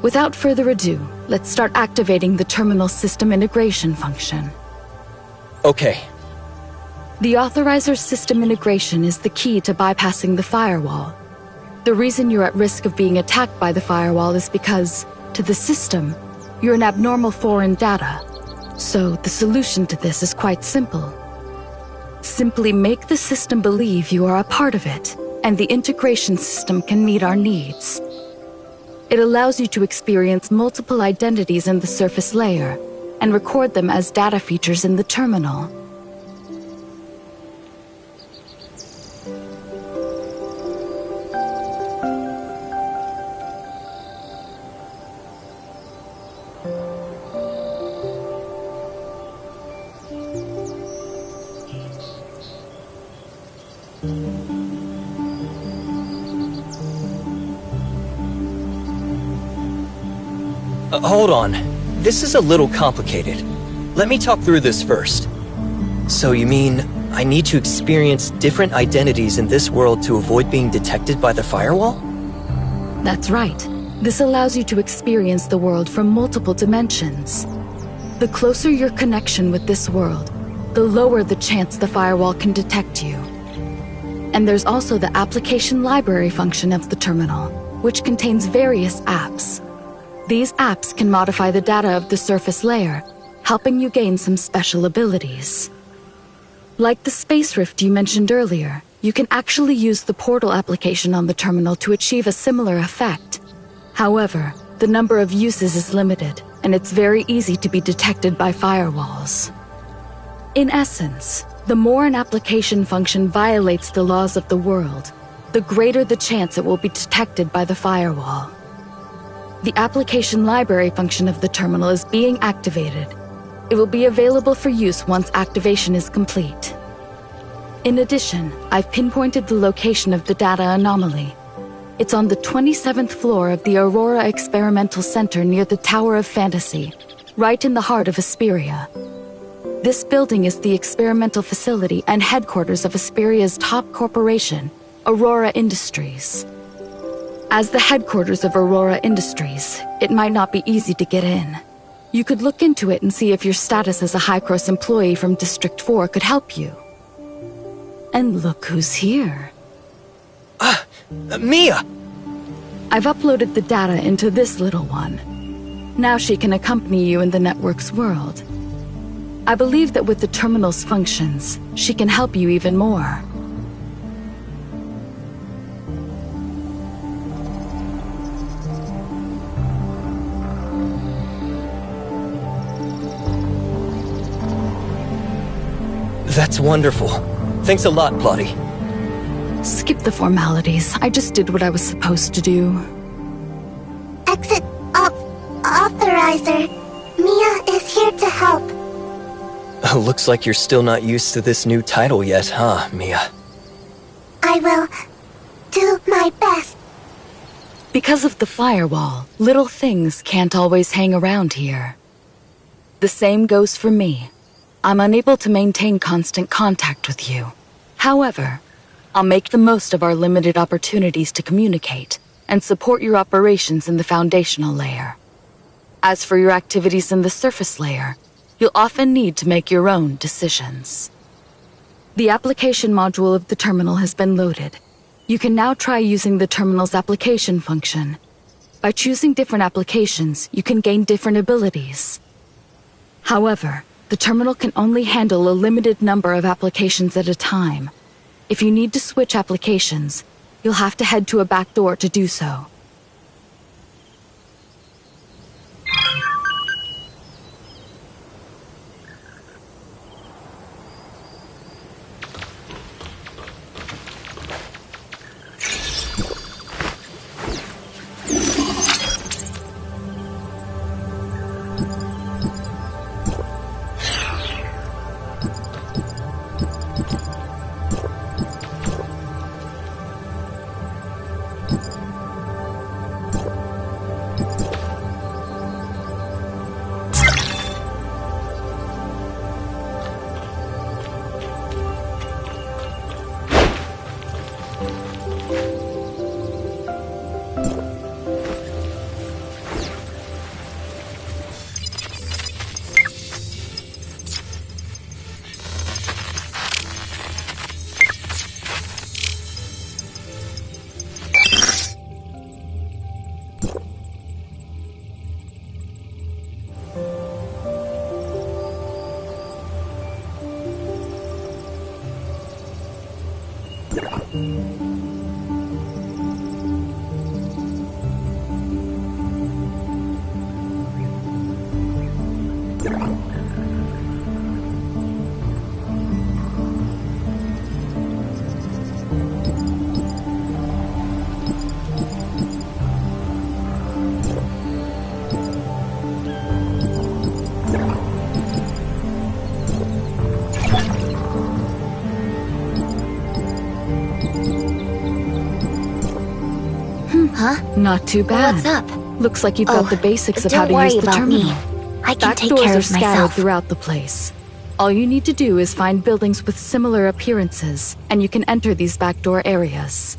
Without further ado, let's start activating the terminal system integration function. Okay. The Authorizer's system integration is the key to bypassing the firewall. The reason you're at risk of being attacked by the firewall is because, to the system, you're an abnormal foreign data. So the solution to this is quite simple. Simply make the system believe you are a part of it, and the integration system can meet our needs. It allows you to experience multiple identities in the surface layer, and record them as data features in the terminal. Hold on. This is a little complicated. Let me talk through this first. So you mean I need to experience different identities in this world to avoid being detected by the firewall? That's right. This allows you to experience the world from multiple dimensions. The closer your connection with this world, the lower the chance the firewall can detect you. And there's also the application library function of the terminal, which contains various apps. These apps can modify the data of the surface layer, helping you gain some special abilities. Like the space rift you mentioned earlier, you can actually use the portal application on the terminal to achieve a similar effect. However, the number of uses is limited, and it's very easy to be detected by firewalls. In essence, the more an application function violates the laws of the world, the greater the chance it will be detected by the firewall. The application library function of the terminal is being activated. It will be available for use once activation is complete. In addition, I've pinpointed the location of the data anomaly. It's on the 27th floor of the Aurora Experimental Center near the Tower of Fantasy, right in the heart of Asperia. This building is the experimental facility and headquarters of Asperia's top corporation, Aurora Industries. As the headquarters of Aurora Industries, it might not be easy to get in. You could look into it and see if your status as a high-cross employee from District 4 could help you. And look who's here. Mia! I've uploaded the data into this little one. Now she can accompany you in the network's world. I believe that with the terminal's functions, she can help you even more. That's wonderful. Thanks a lot, Plotty. Skip the formalities. I just did what I was supposed to do. Exit authorizer. Mia is here to help. Looks like you're still not used to this new title yet, huh, Mia? I will do my best. Because of the firewall, little things can't always hang around here. The same goes for me. I'm unable to maintain constant contact with you. However, I'll make the most of our limited opportunities to communicate and support your operations in the foundational layer. As for your activities in the surface layer, you'll often need to make your own decisions. The application module of the terminal has been loaded. You can now try using the terminal's application function. By choosing different applications, you can gain different abilities. However, the terminal can only handle a limited number of applications at a time. If you need to switch applications, you'll have to head to a back door to do so. Huh? Not too bad. What's up? Looks like you've got the basics of how don't to use worry the about terminal. me. I can Back take doors care are of scattered myself. throughout the place. All you need to do is find buildings with similar appearances, and you can enter these backdoor areas.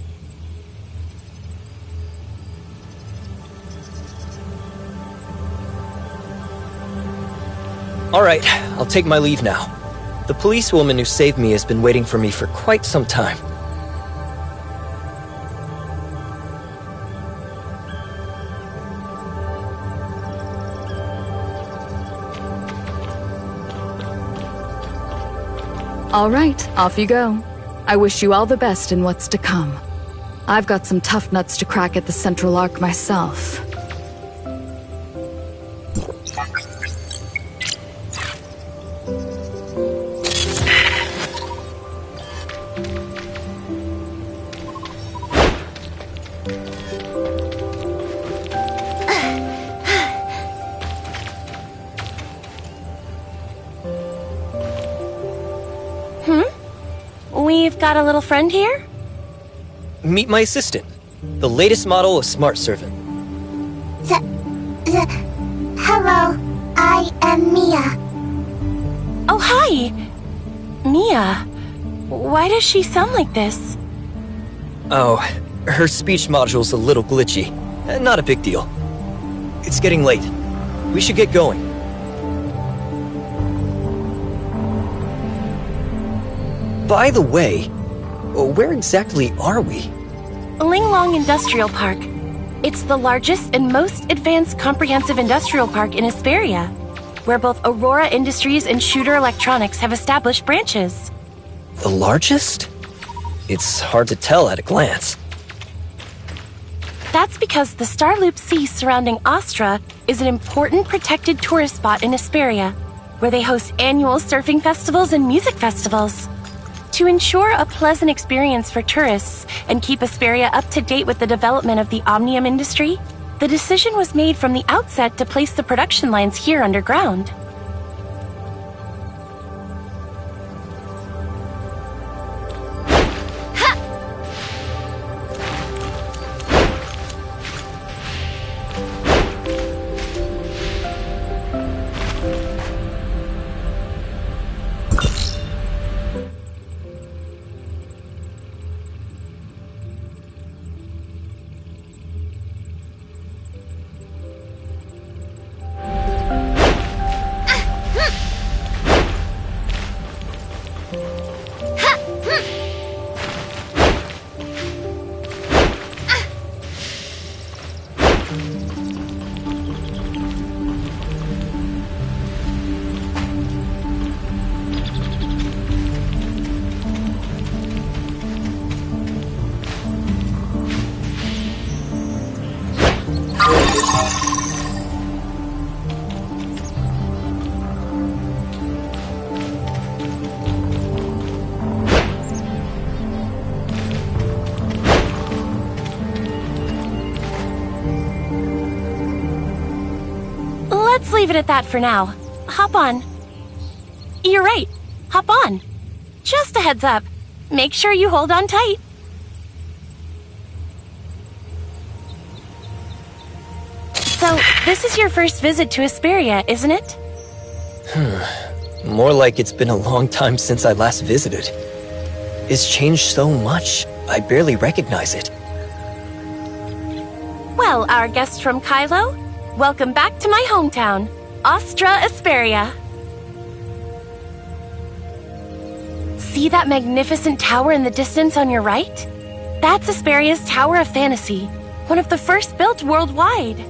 Alright, I'll take my leave now. The policewoman who saved me has been waiting for me for quite some time. All right, off you go. I wish you all the best in what's to come. I've got some tough nuts to crack at the Central Arc myself. We've got a little friend here? Meet my assistant, The latest model of smart servant. Hello, I am Mia. Oh, hi! Mia. Why does she sound like this? Oh, her speech module's a little glitchy. Not a big deal. It's getting late. We should get going. By the way, where exactly are we? Linglong Industrial Park. It's the largest and most advanced comprehensive industrial park in Hesperia, where both Aurora Industries and Shooter Electronics have established branches. The largest? It's hard to tell at a glance. That's because the Starloop Sea surrounding Astra is an important protected tourist spot in Hesperia, where they host annual surfing festivals and music festivals. To ensure a pleasant experience for tourists and keep Hesperia up to date with the development of the Omnium industry, the decision was made from the outset to place the production lines here underground. Let's leave it at that for now. Hop on. You're right. Hop on. Just a heads up. Make sure you hold on tight. So, this is your first visit to Hesperia, isn't it? More like it's been a long time since I last visited. It's changed so much, I barely recognize it. Well, our guest from Kylo, welcome back to my hometown, Astra Hesperia. See that magnificent tower in the distance on your right? That's Hesperia's Tower of Fantasy, one of the first built worldwide.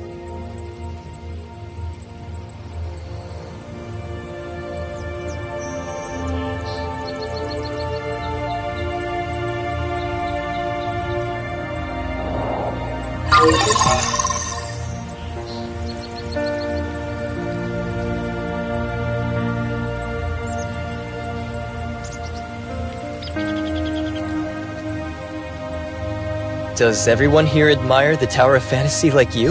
Does everyone here admire the Tower of Fantasy like you?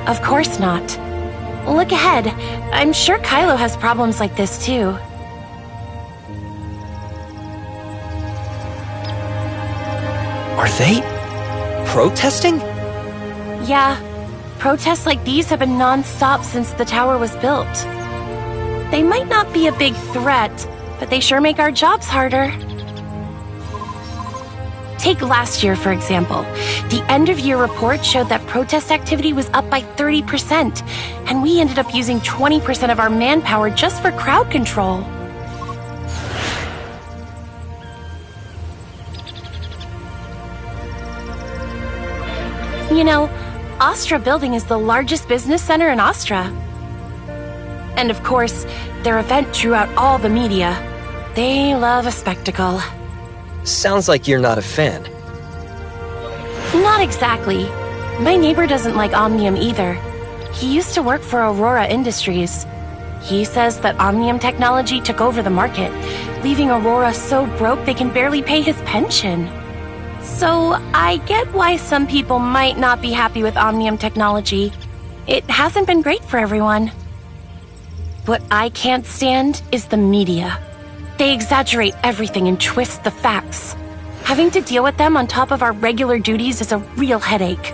Of course not. Look ahead. I'm sure Kylo has problems like this too. Are they protesting? Yeah, protests like these have been non-stop since the tower was built. They might not be a big threat, but they sure make our jobs harder. Take last year, for example. The end-of-year report showed that protest activity was up by 30%, and we ended up using 20% of our manpower just for crowd control. You know, Astra Building is the largest business center in Astra. And of course, their event drew out all the media. They love a spectacle. Sounds like you're not a fan. Not exactly. My neighbor doesn't like Omnium either. He used to work for Aurora Industries. He says that Omnium technology took over the market, leaving Aurora so broke they can barely pay his pension. So I get why some people might not be happy with Omnium technology. It hasn't been great for everyone. What I can't stand is the media. They exaggerate everything and twist the facts. Having to deal with them on top of our regular duties is a real headache.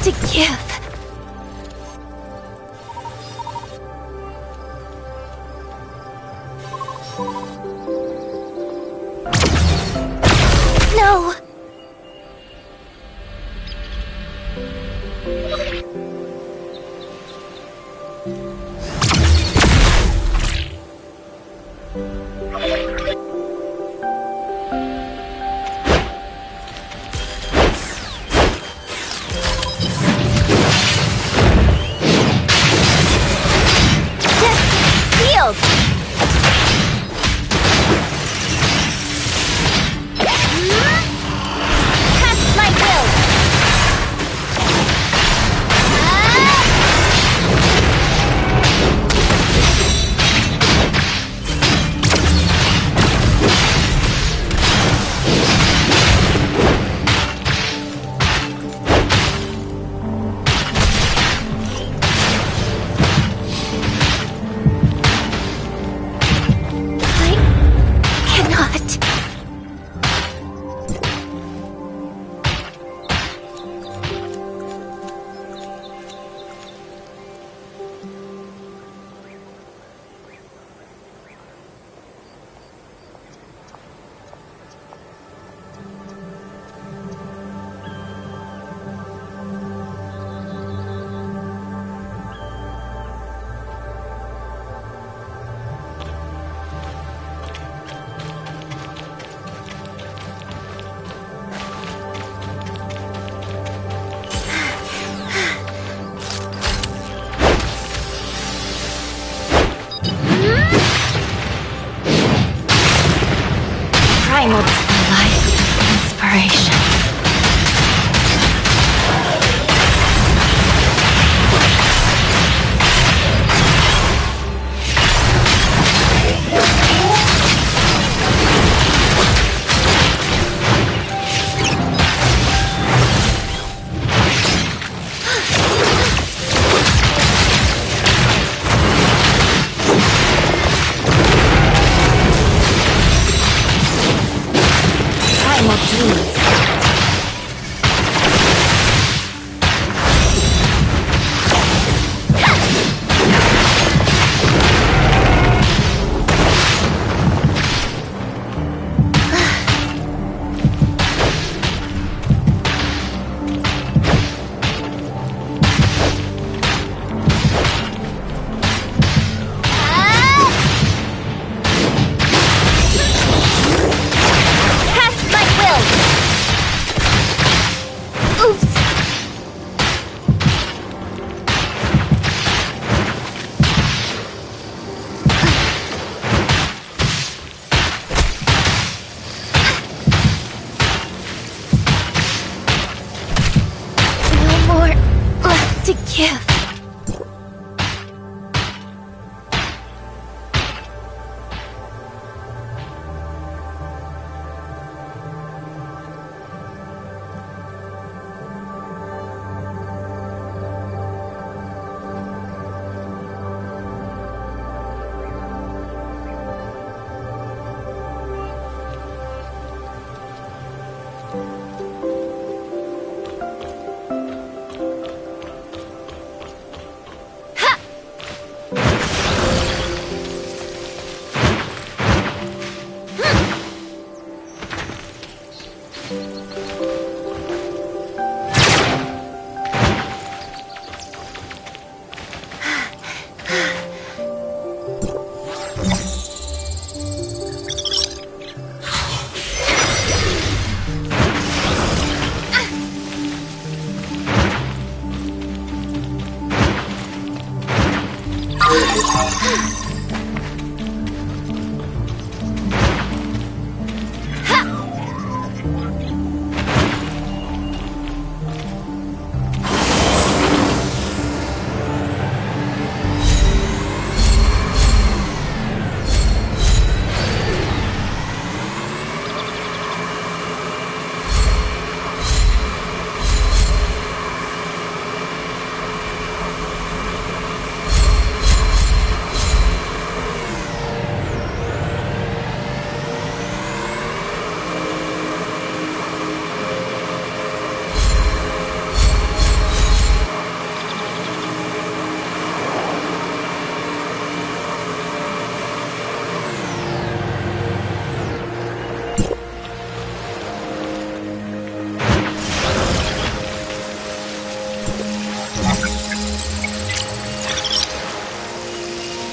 To give. No. Primal life inspiration. Primal demons. Cast my will. Oops. No more left to give.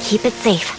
Keep it safe.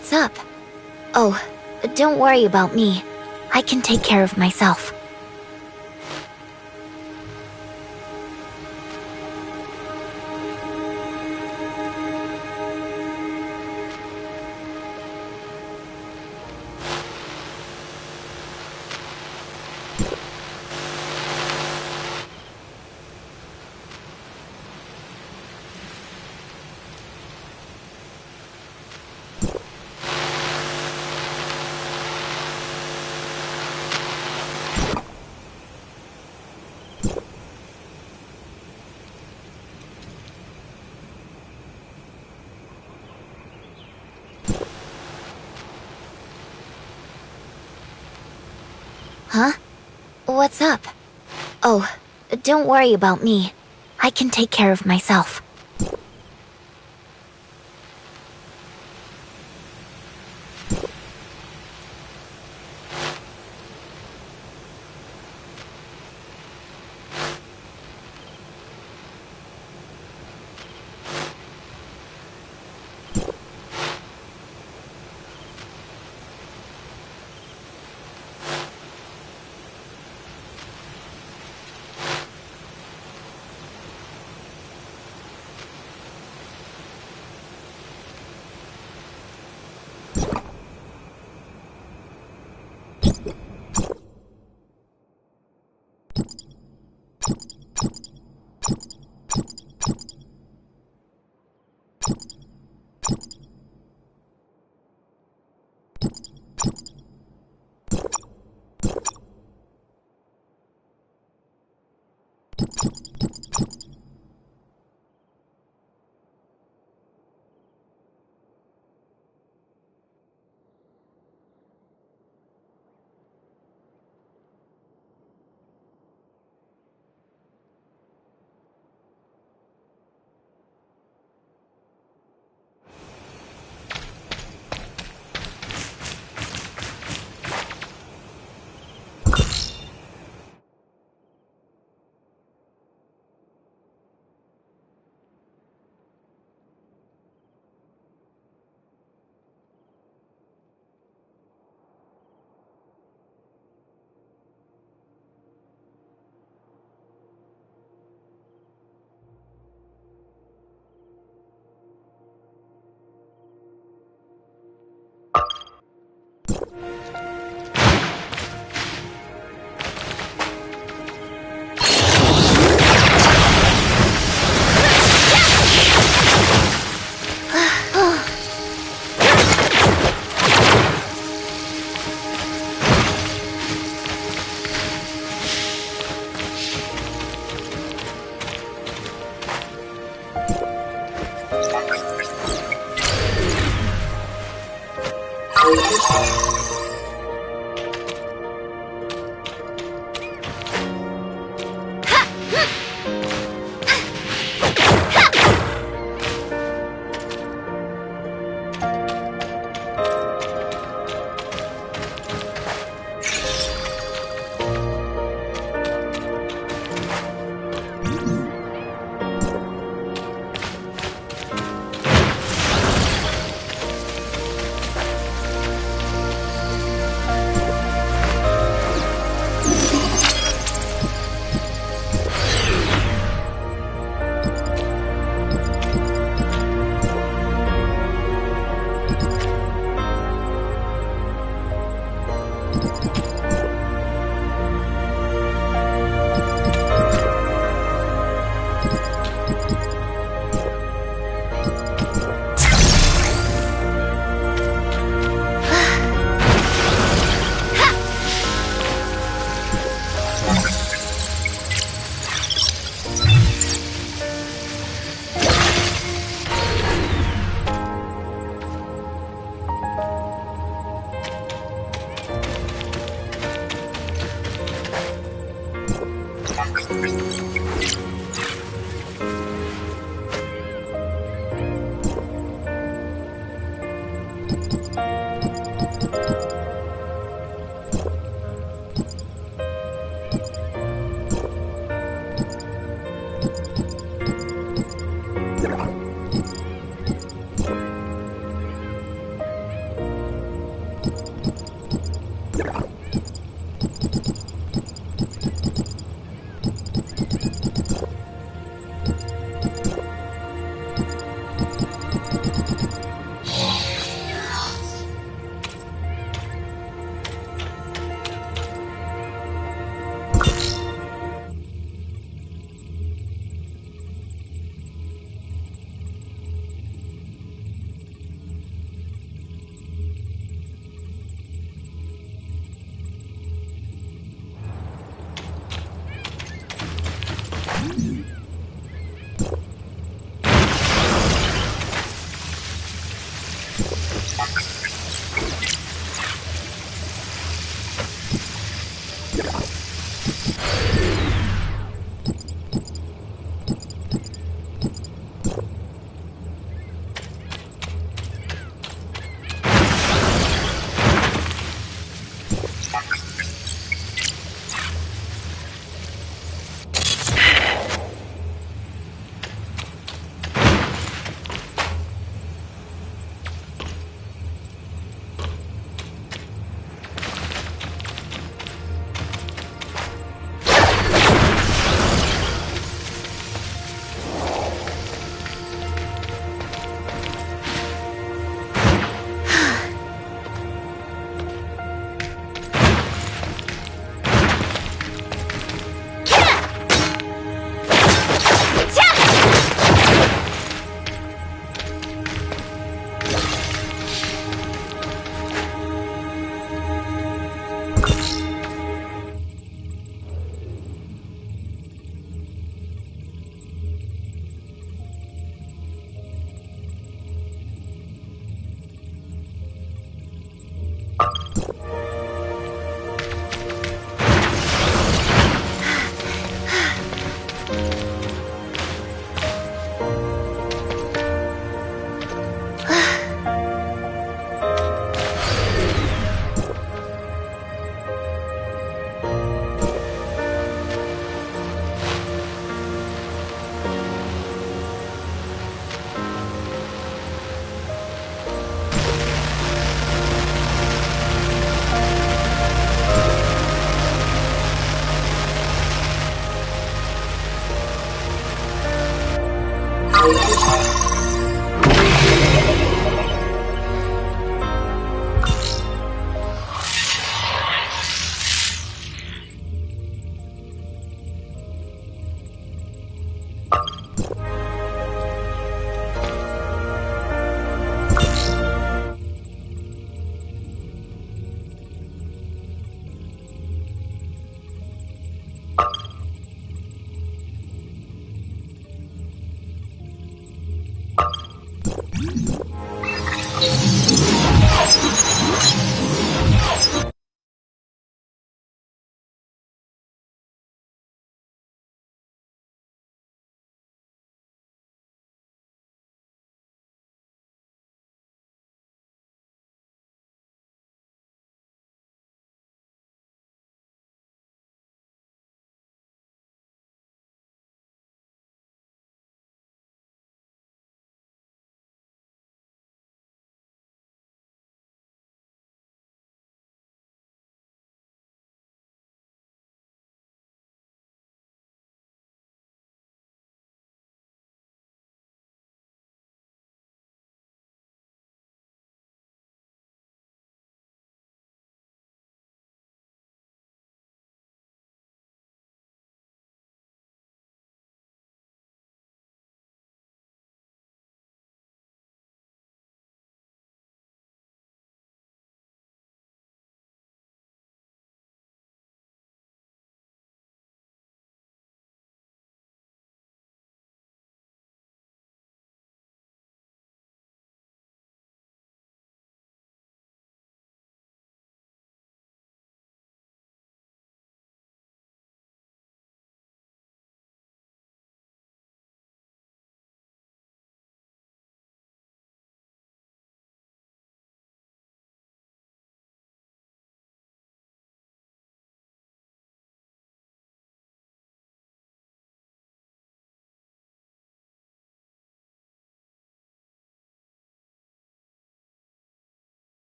What's up? Oh, don't worry about me. I can take care of myself. Huh? What's up? Oh, don't worry about me. I can take care of myself.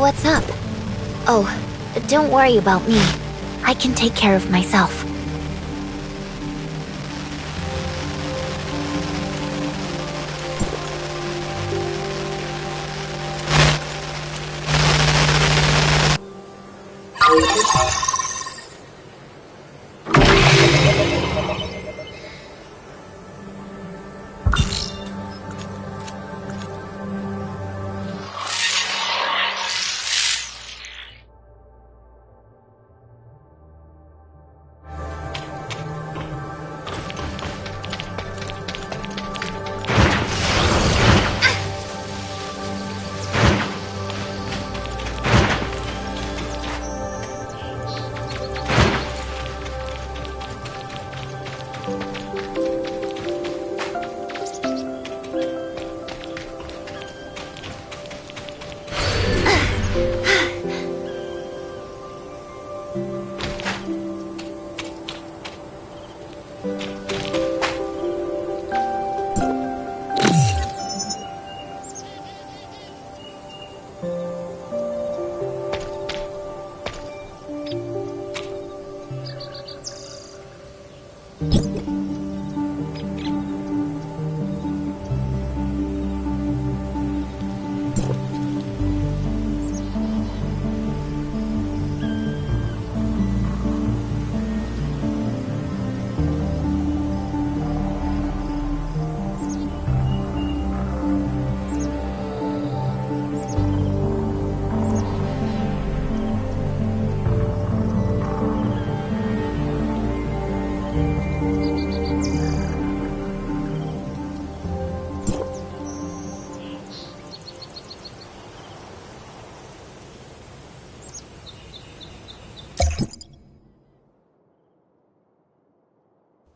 What's up? Oh, don't worry about me. I can take care of myself.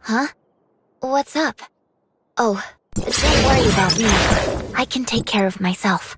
Huh? What's up? Oh, don't worry about me. I can take care of myself.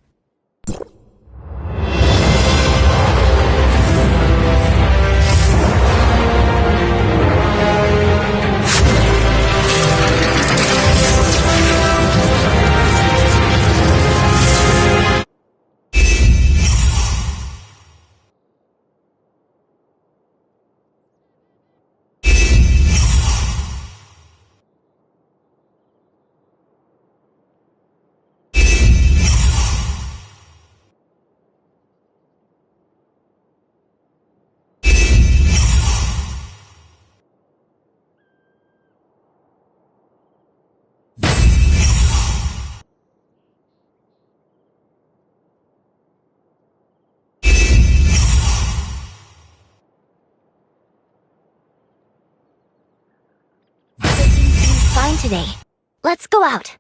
Everything seems fine today. Let's go out.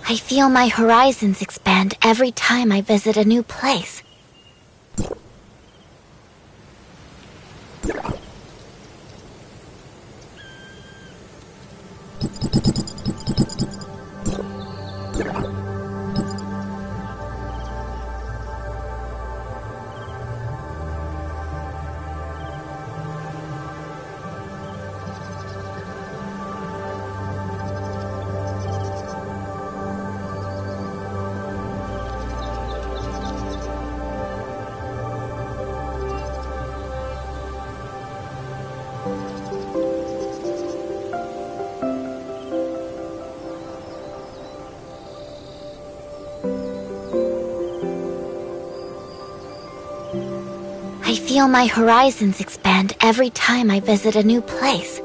I feel my horizons expand every time I visit a new place. I feel my horizons expand every time I visit a new place.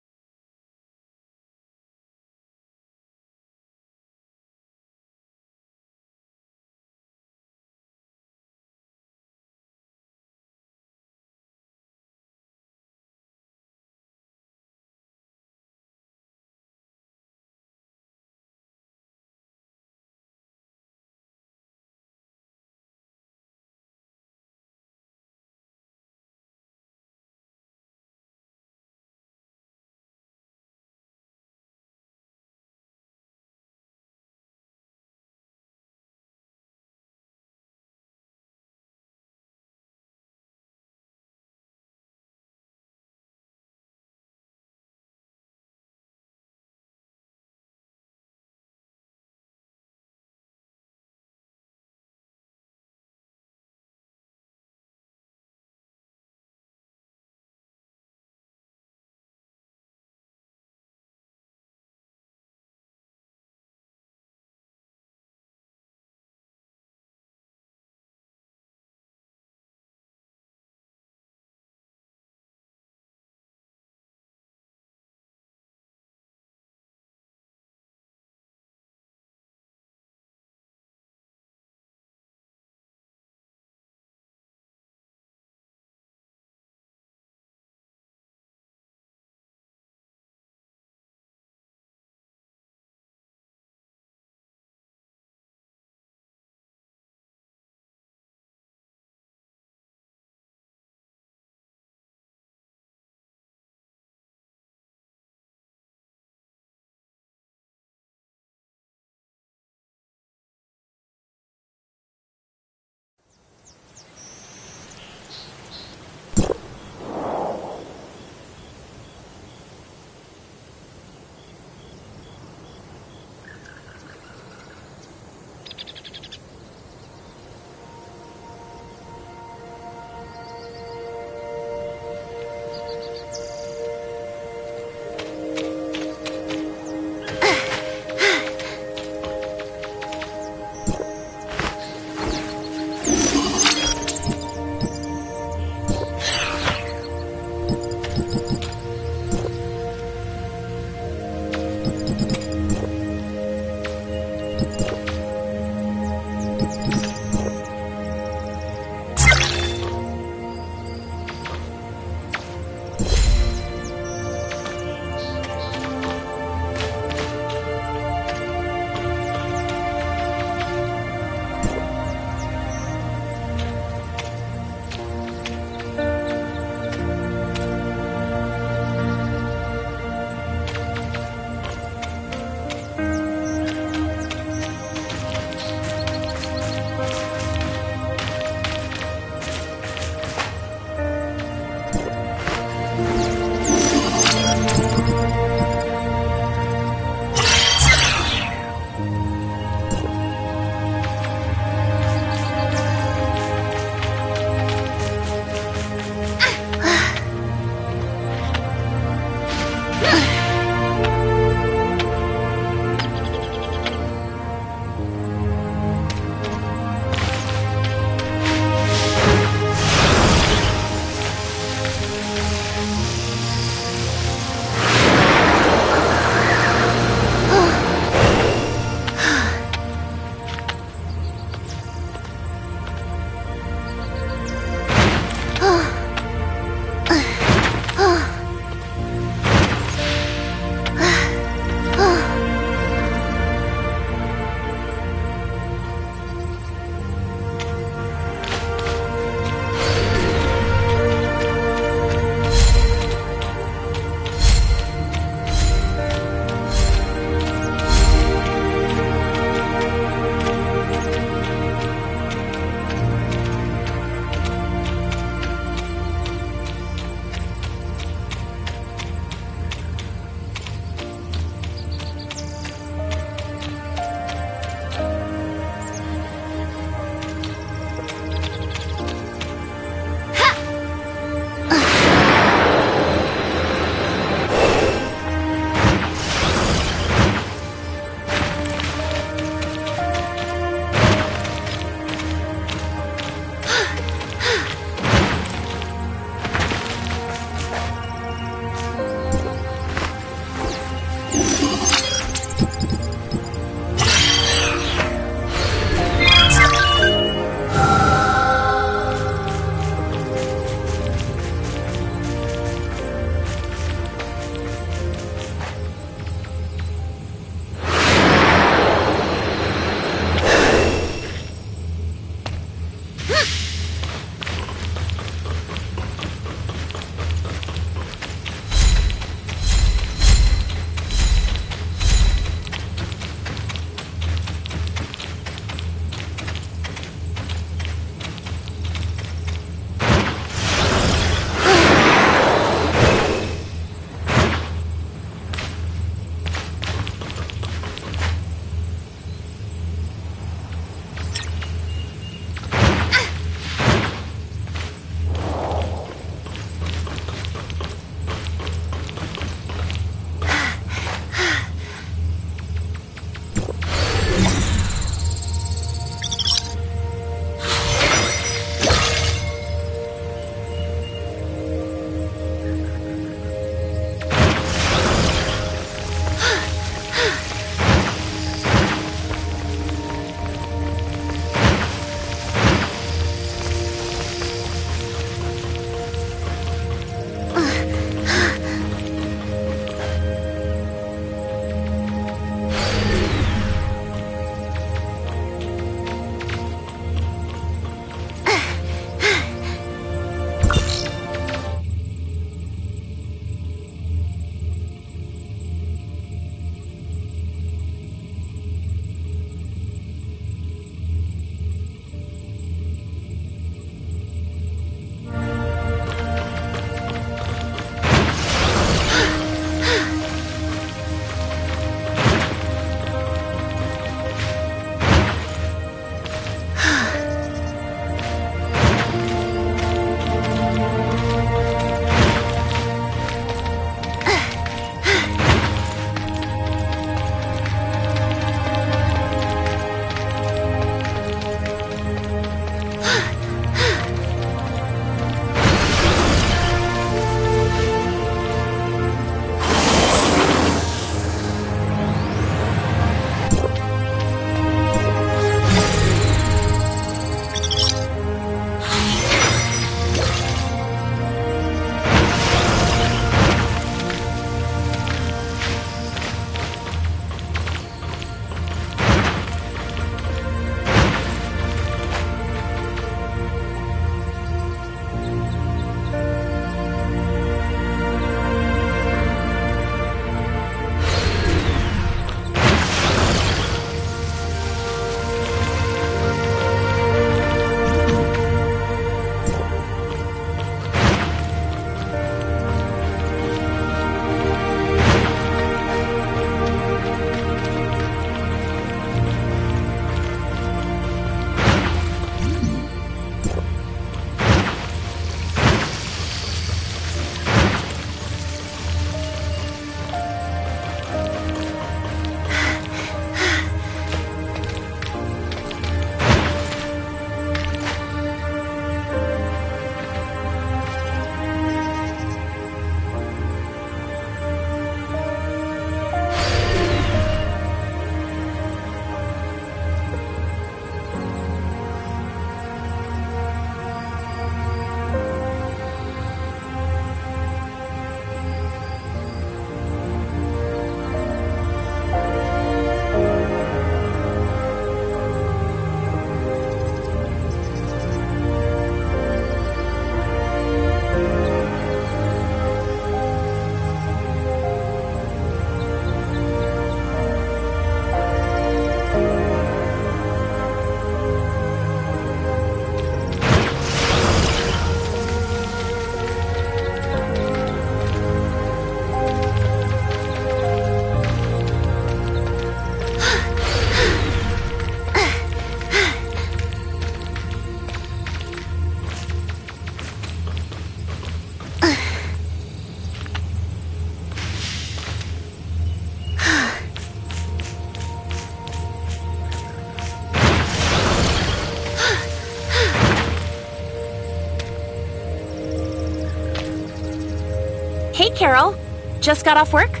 Hey, Carol. Just got off work?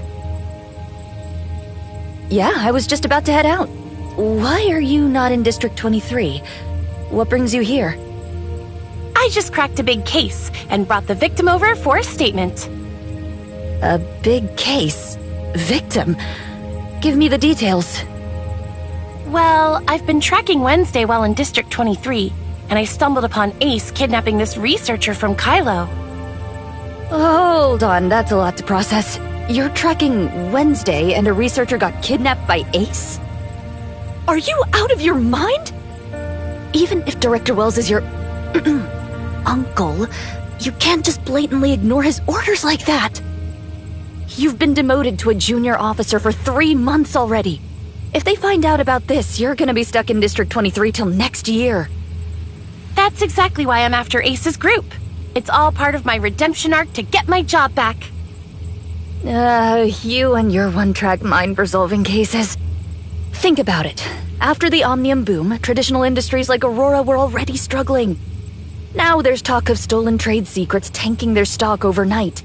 Yeah, I was just about to head out. Why are you not in District 23? What brings you here? I just cracked a big case and brought the victim over for a statement. A big case? Victim? Give me the details. Well, I've been tracking Wednesday while in District 23, and I stumbled upon Ace kidnapping this researcher from Kylo. Hold on, that's a lot to process. You're tracking Wednesday and a researcher got kidnapped by Ace? Are you out of your mind? Even if Director Wells is your uncle, you can't just blatantly ignore his orders like that. You've been demoted to a junior officer for 3 months already. If they find out about this, you're gonna be stuck in District 23 till next year. That's exactly why I'm after Ace's group. It's all part of my redemption arc to get my job back. You and your one-track mind for solving cases. Think about it. After the Omnium boom, traditional industries like Aurora were already struggling. Now there's talk of stolen trade secrets tanking their stock overnight.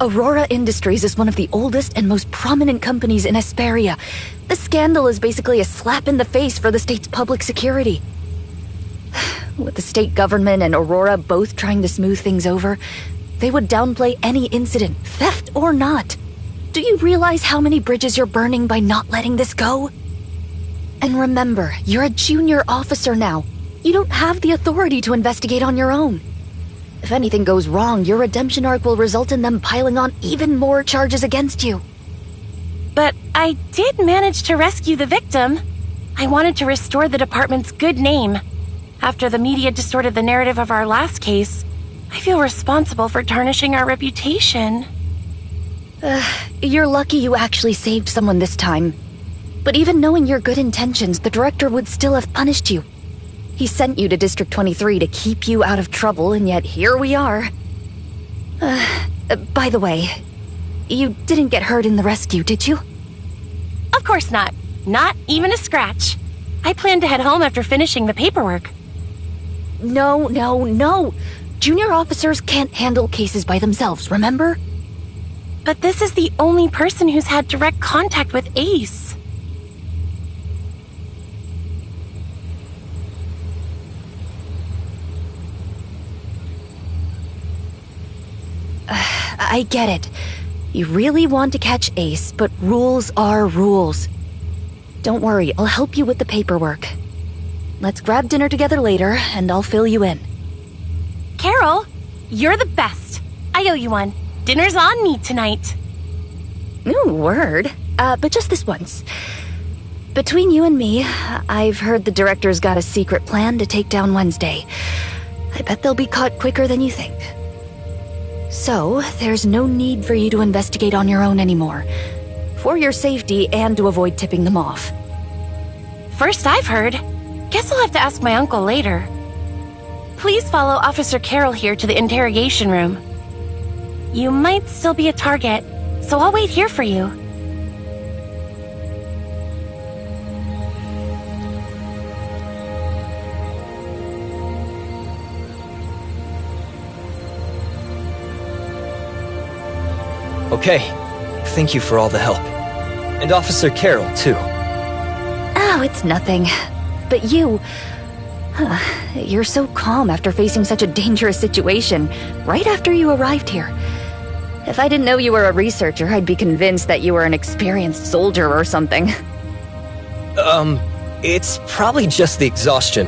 Aurora Industries is one of the oldest and most prominent companies in Esperia. The scandal is basically a slap in the face for the state's public security. With the state government and Aurora both trying to smooth things over, they would downplay any incident, theft or not. Do you realize how many bridges you're burning by not letting this go? And remember, you're a junior officer now. You don't have the authority to investigate on your own. If anything goes wrong, your redemption arc will result in them piling on even more charges against you. But I did manage to rescue the victim. I wanted to restore the department's good name. After the media distorted the narrative of our last case, I feel responsible for tarnishing our reputation. You're lucky you actually saved someone this time. But even knowing your good intentions, the director would still have punished you. He sent you to District 23 to keep you out of trouble, and yet here we are. By the way, you didn't get hurt in the rescue, did you? Of course not. Not even a scratch. I plan to head home after finishing the paperwork. No. Junior officers can't handle cases by themselves, remember? But this is the only person who's had direct contact with Ace. I get it. You really want to catch Ace, but rules are rules. Don't worry, I'll help you with the paperwork. Let's grab dinner together later, and I'll fill you in. Carol, you're the best. I owe you one. Dinner's on me tonight. Ooh, word. But just this once. Between you and me, I've heard the director's got a secret plan to take down Wednesday. I bet they'll be caught quicker than you think. So, there's no need for you to investigate on your own anymore. For your safety and to avoid tipping them off. First I've heard. Guess I'll have to ask my uncle later. Please follow Officer Carol here to the interrogation room. You might still be a target, so I'll wait here for you. Okay. Thank you for all the help. And Officer Carol, too. Oh, it's nothing. But you... you're so calm after facing such a dangerous situation, right after you arrived here. If I didn't know you were a researcher, I'd be convinced that you were an experienced soldier or something. It's probably just the exhaustion.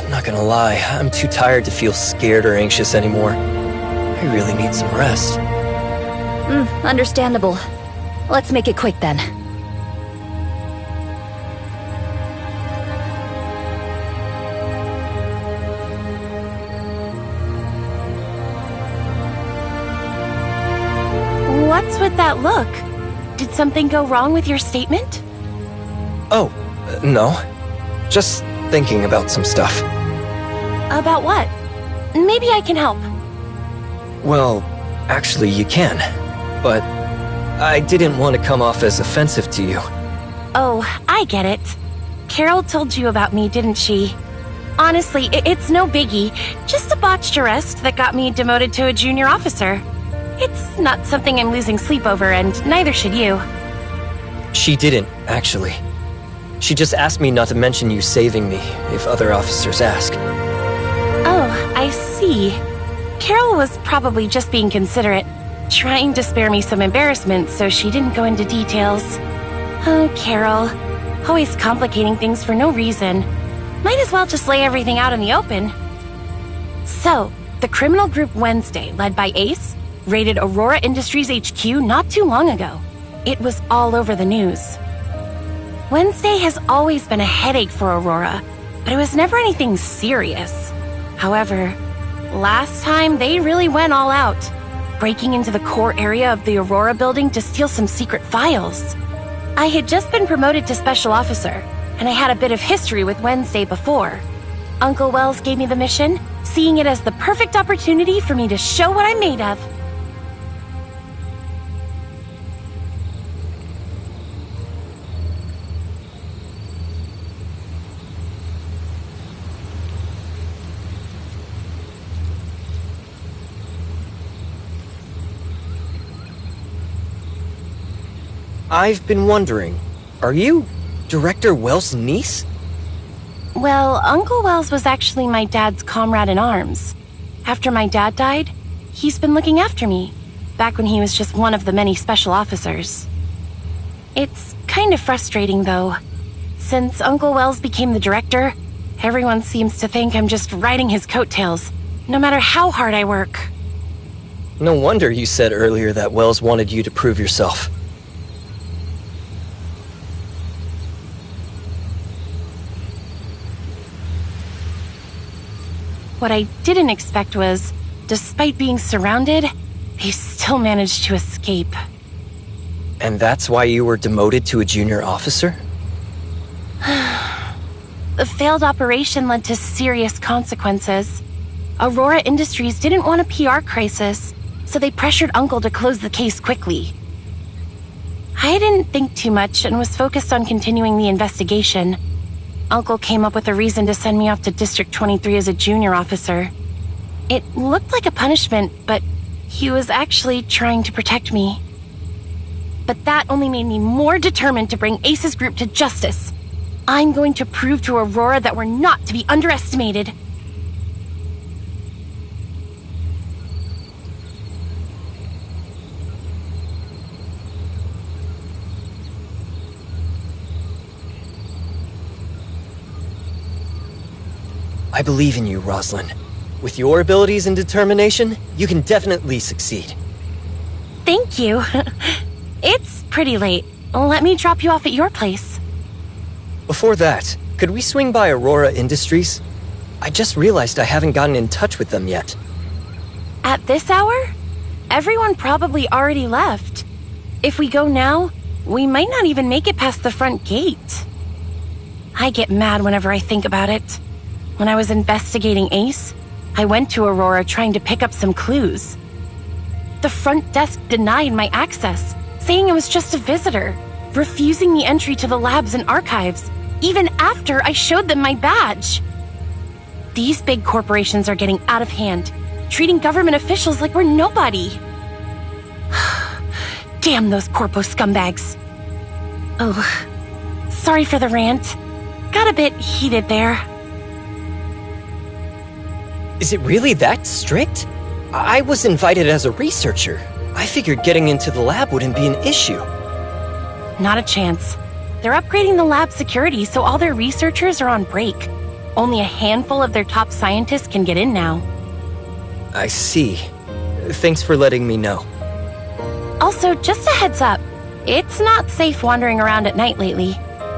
Not gonna lie, I'm too tired to feel scared or anxious anymore. I really need some rest. Understandable. Let's make it quick then. What's with that look? Did something go wrong with your statement? Oh, no. Just thinking about some stuff. About what? Maybe I can help. Well, actually you can. But I didn't want to come off as offensive to you. Oh, I get it. Carol told you about me, didn't she? Honestly, it's no biggie. Just a botched arrest that got me demoted to a junior officer. It's not something I'm losing sleep over, and neither should you. She didn't, actually. She just asked me not to mention you saving me if other officers ask. Oh, I see. Carol was probably just being considerate, trying to spare me some embarrassment, so she didn't go into details. Oh, Carol. Always complicating things for no reason. Might as well just lay everything out in the open. So, the criminal group Wednesday, led by Ace, raided Aurora Industries HQ not too long ago. It was all over the news. Wednesday has always been a headache for Aurora, but it was never anything serious. However, last time they really went all out, breaking into the core area of the Aurora building to steal some secret files. I had just been promoted to Special Officer, and I had a bit of history with Wednesday before. Uncle Wells gave me the mission, seeing it as the perfect opportunity for me to show what I'm made of. I've been wondering, are you Director Wells' niece? Well, Uncle Wells was actually my dad's comrade in arms. After my dad died, he's been looking after me, back when he was just one of the many special officers. It's kind of frustrating, though. Since Uncle Wells became the director, everyone seems to think I'm just riding his coattails, no matter how hard I work. No wonder you said earlier that Wells wanted you to prove yourself. What I didn't expect was, despite being surrounded, they still managed to escape. And that's why you were demoted to a junior officer? The failed operation led to serious consequences. Aurora Industries didn't want a PR crisis, so they pressured Uncle to close the case quickly. I didn't think too much and was focused on continuing the investigation. Uncle came up with a reason to send me off to District 23 as a junior officer. It looked like a punishment, but he was actually trying to protect me. But that only made me more determined to bring Ace's group to justice. I'm going to prove to Aurora that we're not to be underestimated. I believe in you, Rosalind. With your abilities and determination, you can definitely succeed. Thank you. It's pretty late. Let me drop you off at your place. Before that, could we swing by Aurora Industries? I just realized I haven't gotten in touch with them yet. At this hour? Everyone probably already left. If we go now, we might not even make it past the front gate. I get mad whenever I think about it. When I was investigating Ace, I went to Aurora trying to pick up some clues. The front desk denied my access, saying I was just a visitor, refusing me entry to the labs and archives, even after I showed them my badge. These big corporations are getting out of hand, treating government officials like we're nobody. Damn those corpo scumbags. Oh, sorry for the rant. Got a bit heated there. Is it really that strict? I was invited as a researcher. I figured getting into the lab wouldn't be an issue. Not a chance. They're upgrading the lab security so all their researchers are on break. Only a handful of their top scientists can get in now. I see. Thanks for letting me know. Also, just a heads up, it's not safe wandering around at night lately.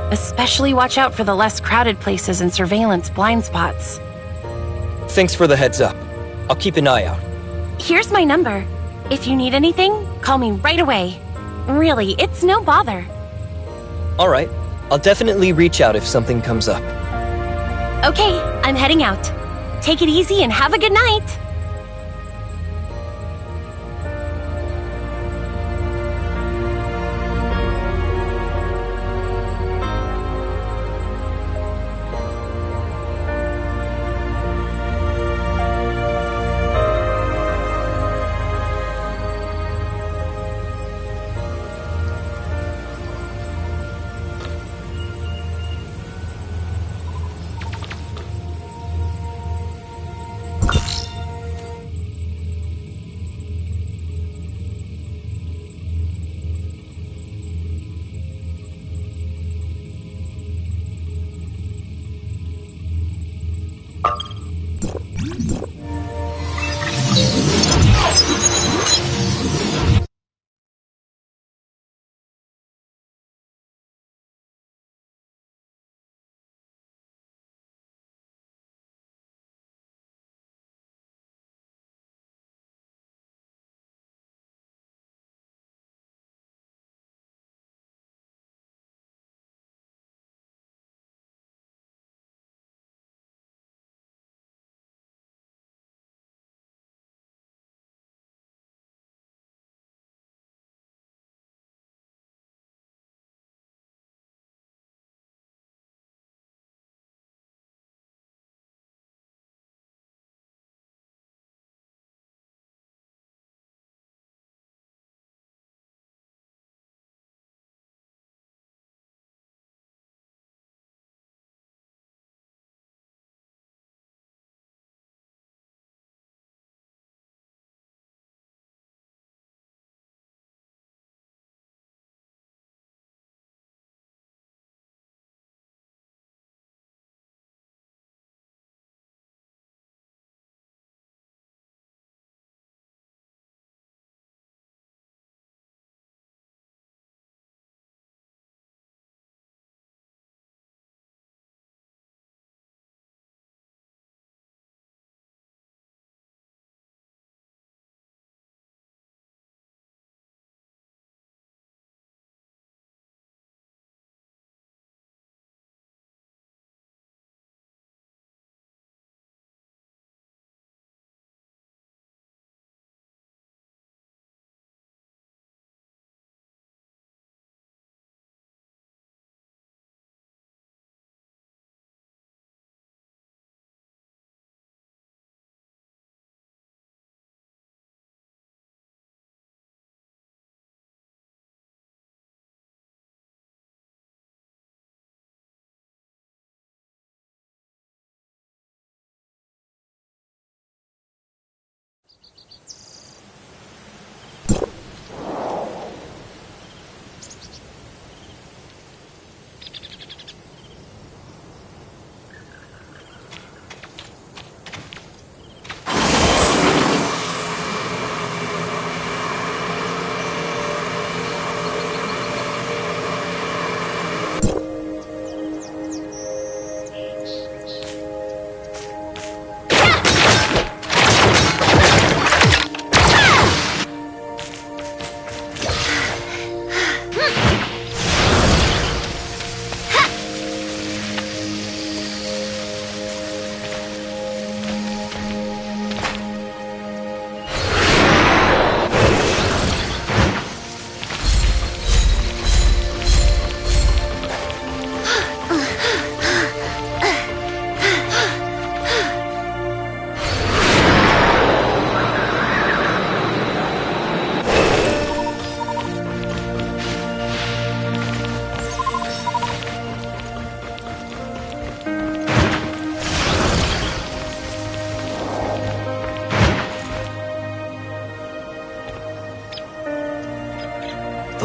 Especially watch out for the less crowded places and surveillance blind spots. Thanks for the heads up. I'll keep an eye out. Here's my number. If you need anything, call me right away. Really, it's no bother. Alright, I'll definitely reach out if something comes up. Okay, I'm heading out. Take it easy and have a good night.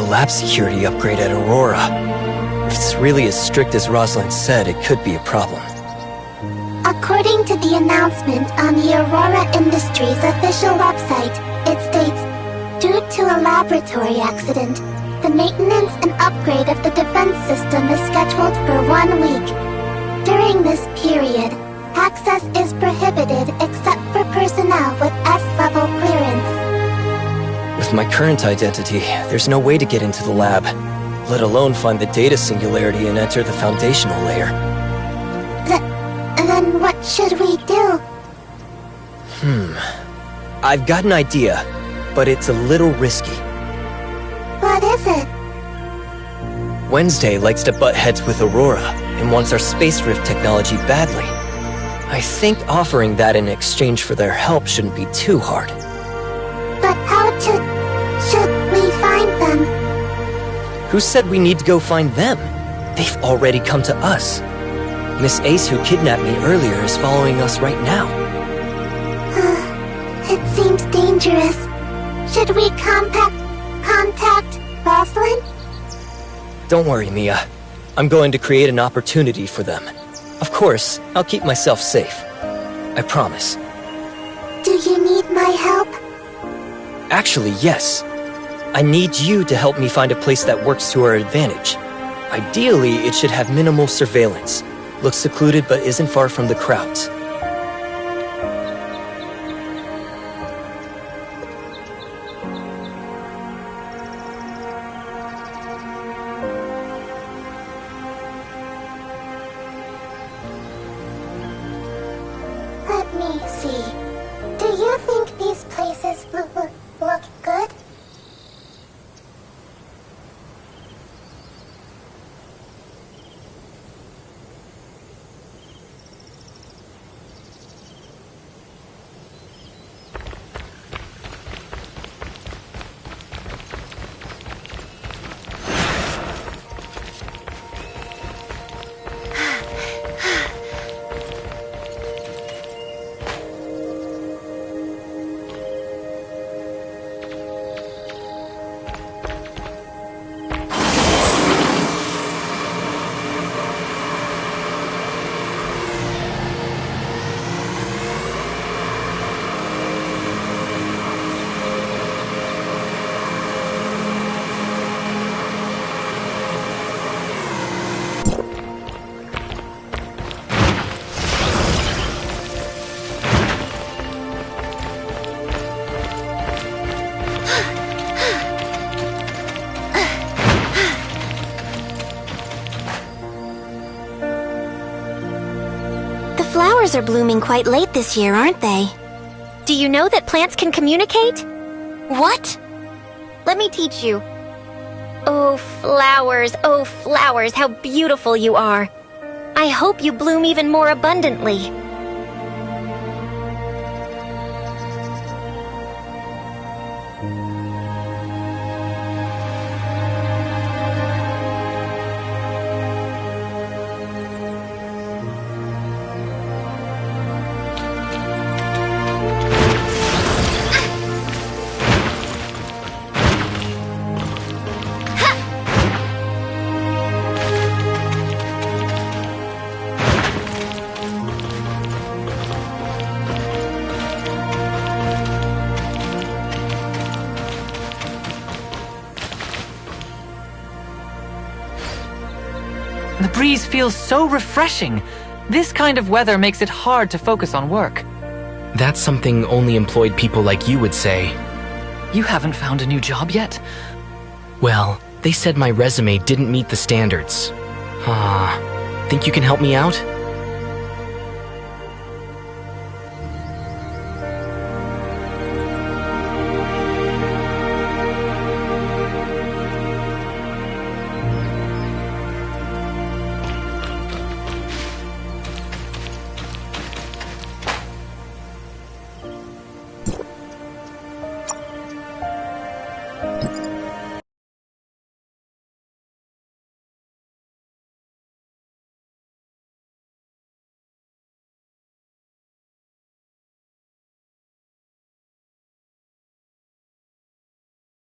lab security upgrade at Aurora. If it's really as strict as Rosalind said, it could be a problem. According to the announcement on the Aurora Industries official website, it states, due to a laboratory accident, the maintenance and upgrade of the defense system is scheduled for 1 week. During this period, access is prohibited except for personnel with S-level clearance. With my current identity, there's no way to get into the lab, let alone find the data singularity and enter the foundational layer. Then what should we do? I've got an idea, but it's a little risky. What is it? Wednesday likes to butt heads with Aurora and wants our space rift technology badly. I think offering that in exchange for their help shouldn't be too hard. But how should we find them? Who said we need to go find them? They've already come to us. Miss Ace, who kidnapped me earlier, is following us right now. It seems dangerous. Should we contact Rosalind? Don't worry, Mia. I'm going to create an opportunity for them. Of course, I'll keep myself safe. I promise. Do you need my help? Actually, yes. I need you to help me find a place that works to our advantage. Ideally, it should have minimal surveillance. Looks secluded but isn't far from the crowds. Let me see. Do you think these places look good? Flowers are blooming quite late this year, aren't they? Do you know that plants can communicate? What? Let me teach you. Oh, flowers, how beautiful you are. I hope you bloom even more abundantly. The breeze feels so refreshing. This kind of weather makes it hard to focus on work. That's something only employed people like you would say. You haven't found a new job yet? Well, they said my resume didn't meet the standards. Think you can help me out?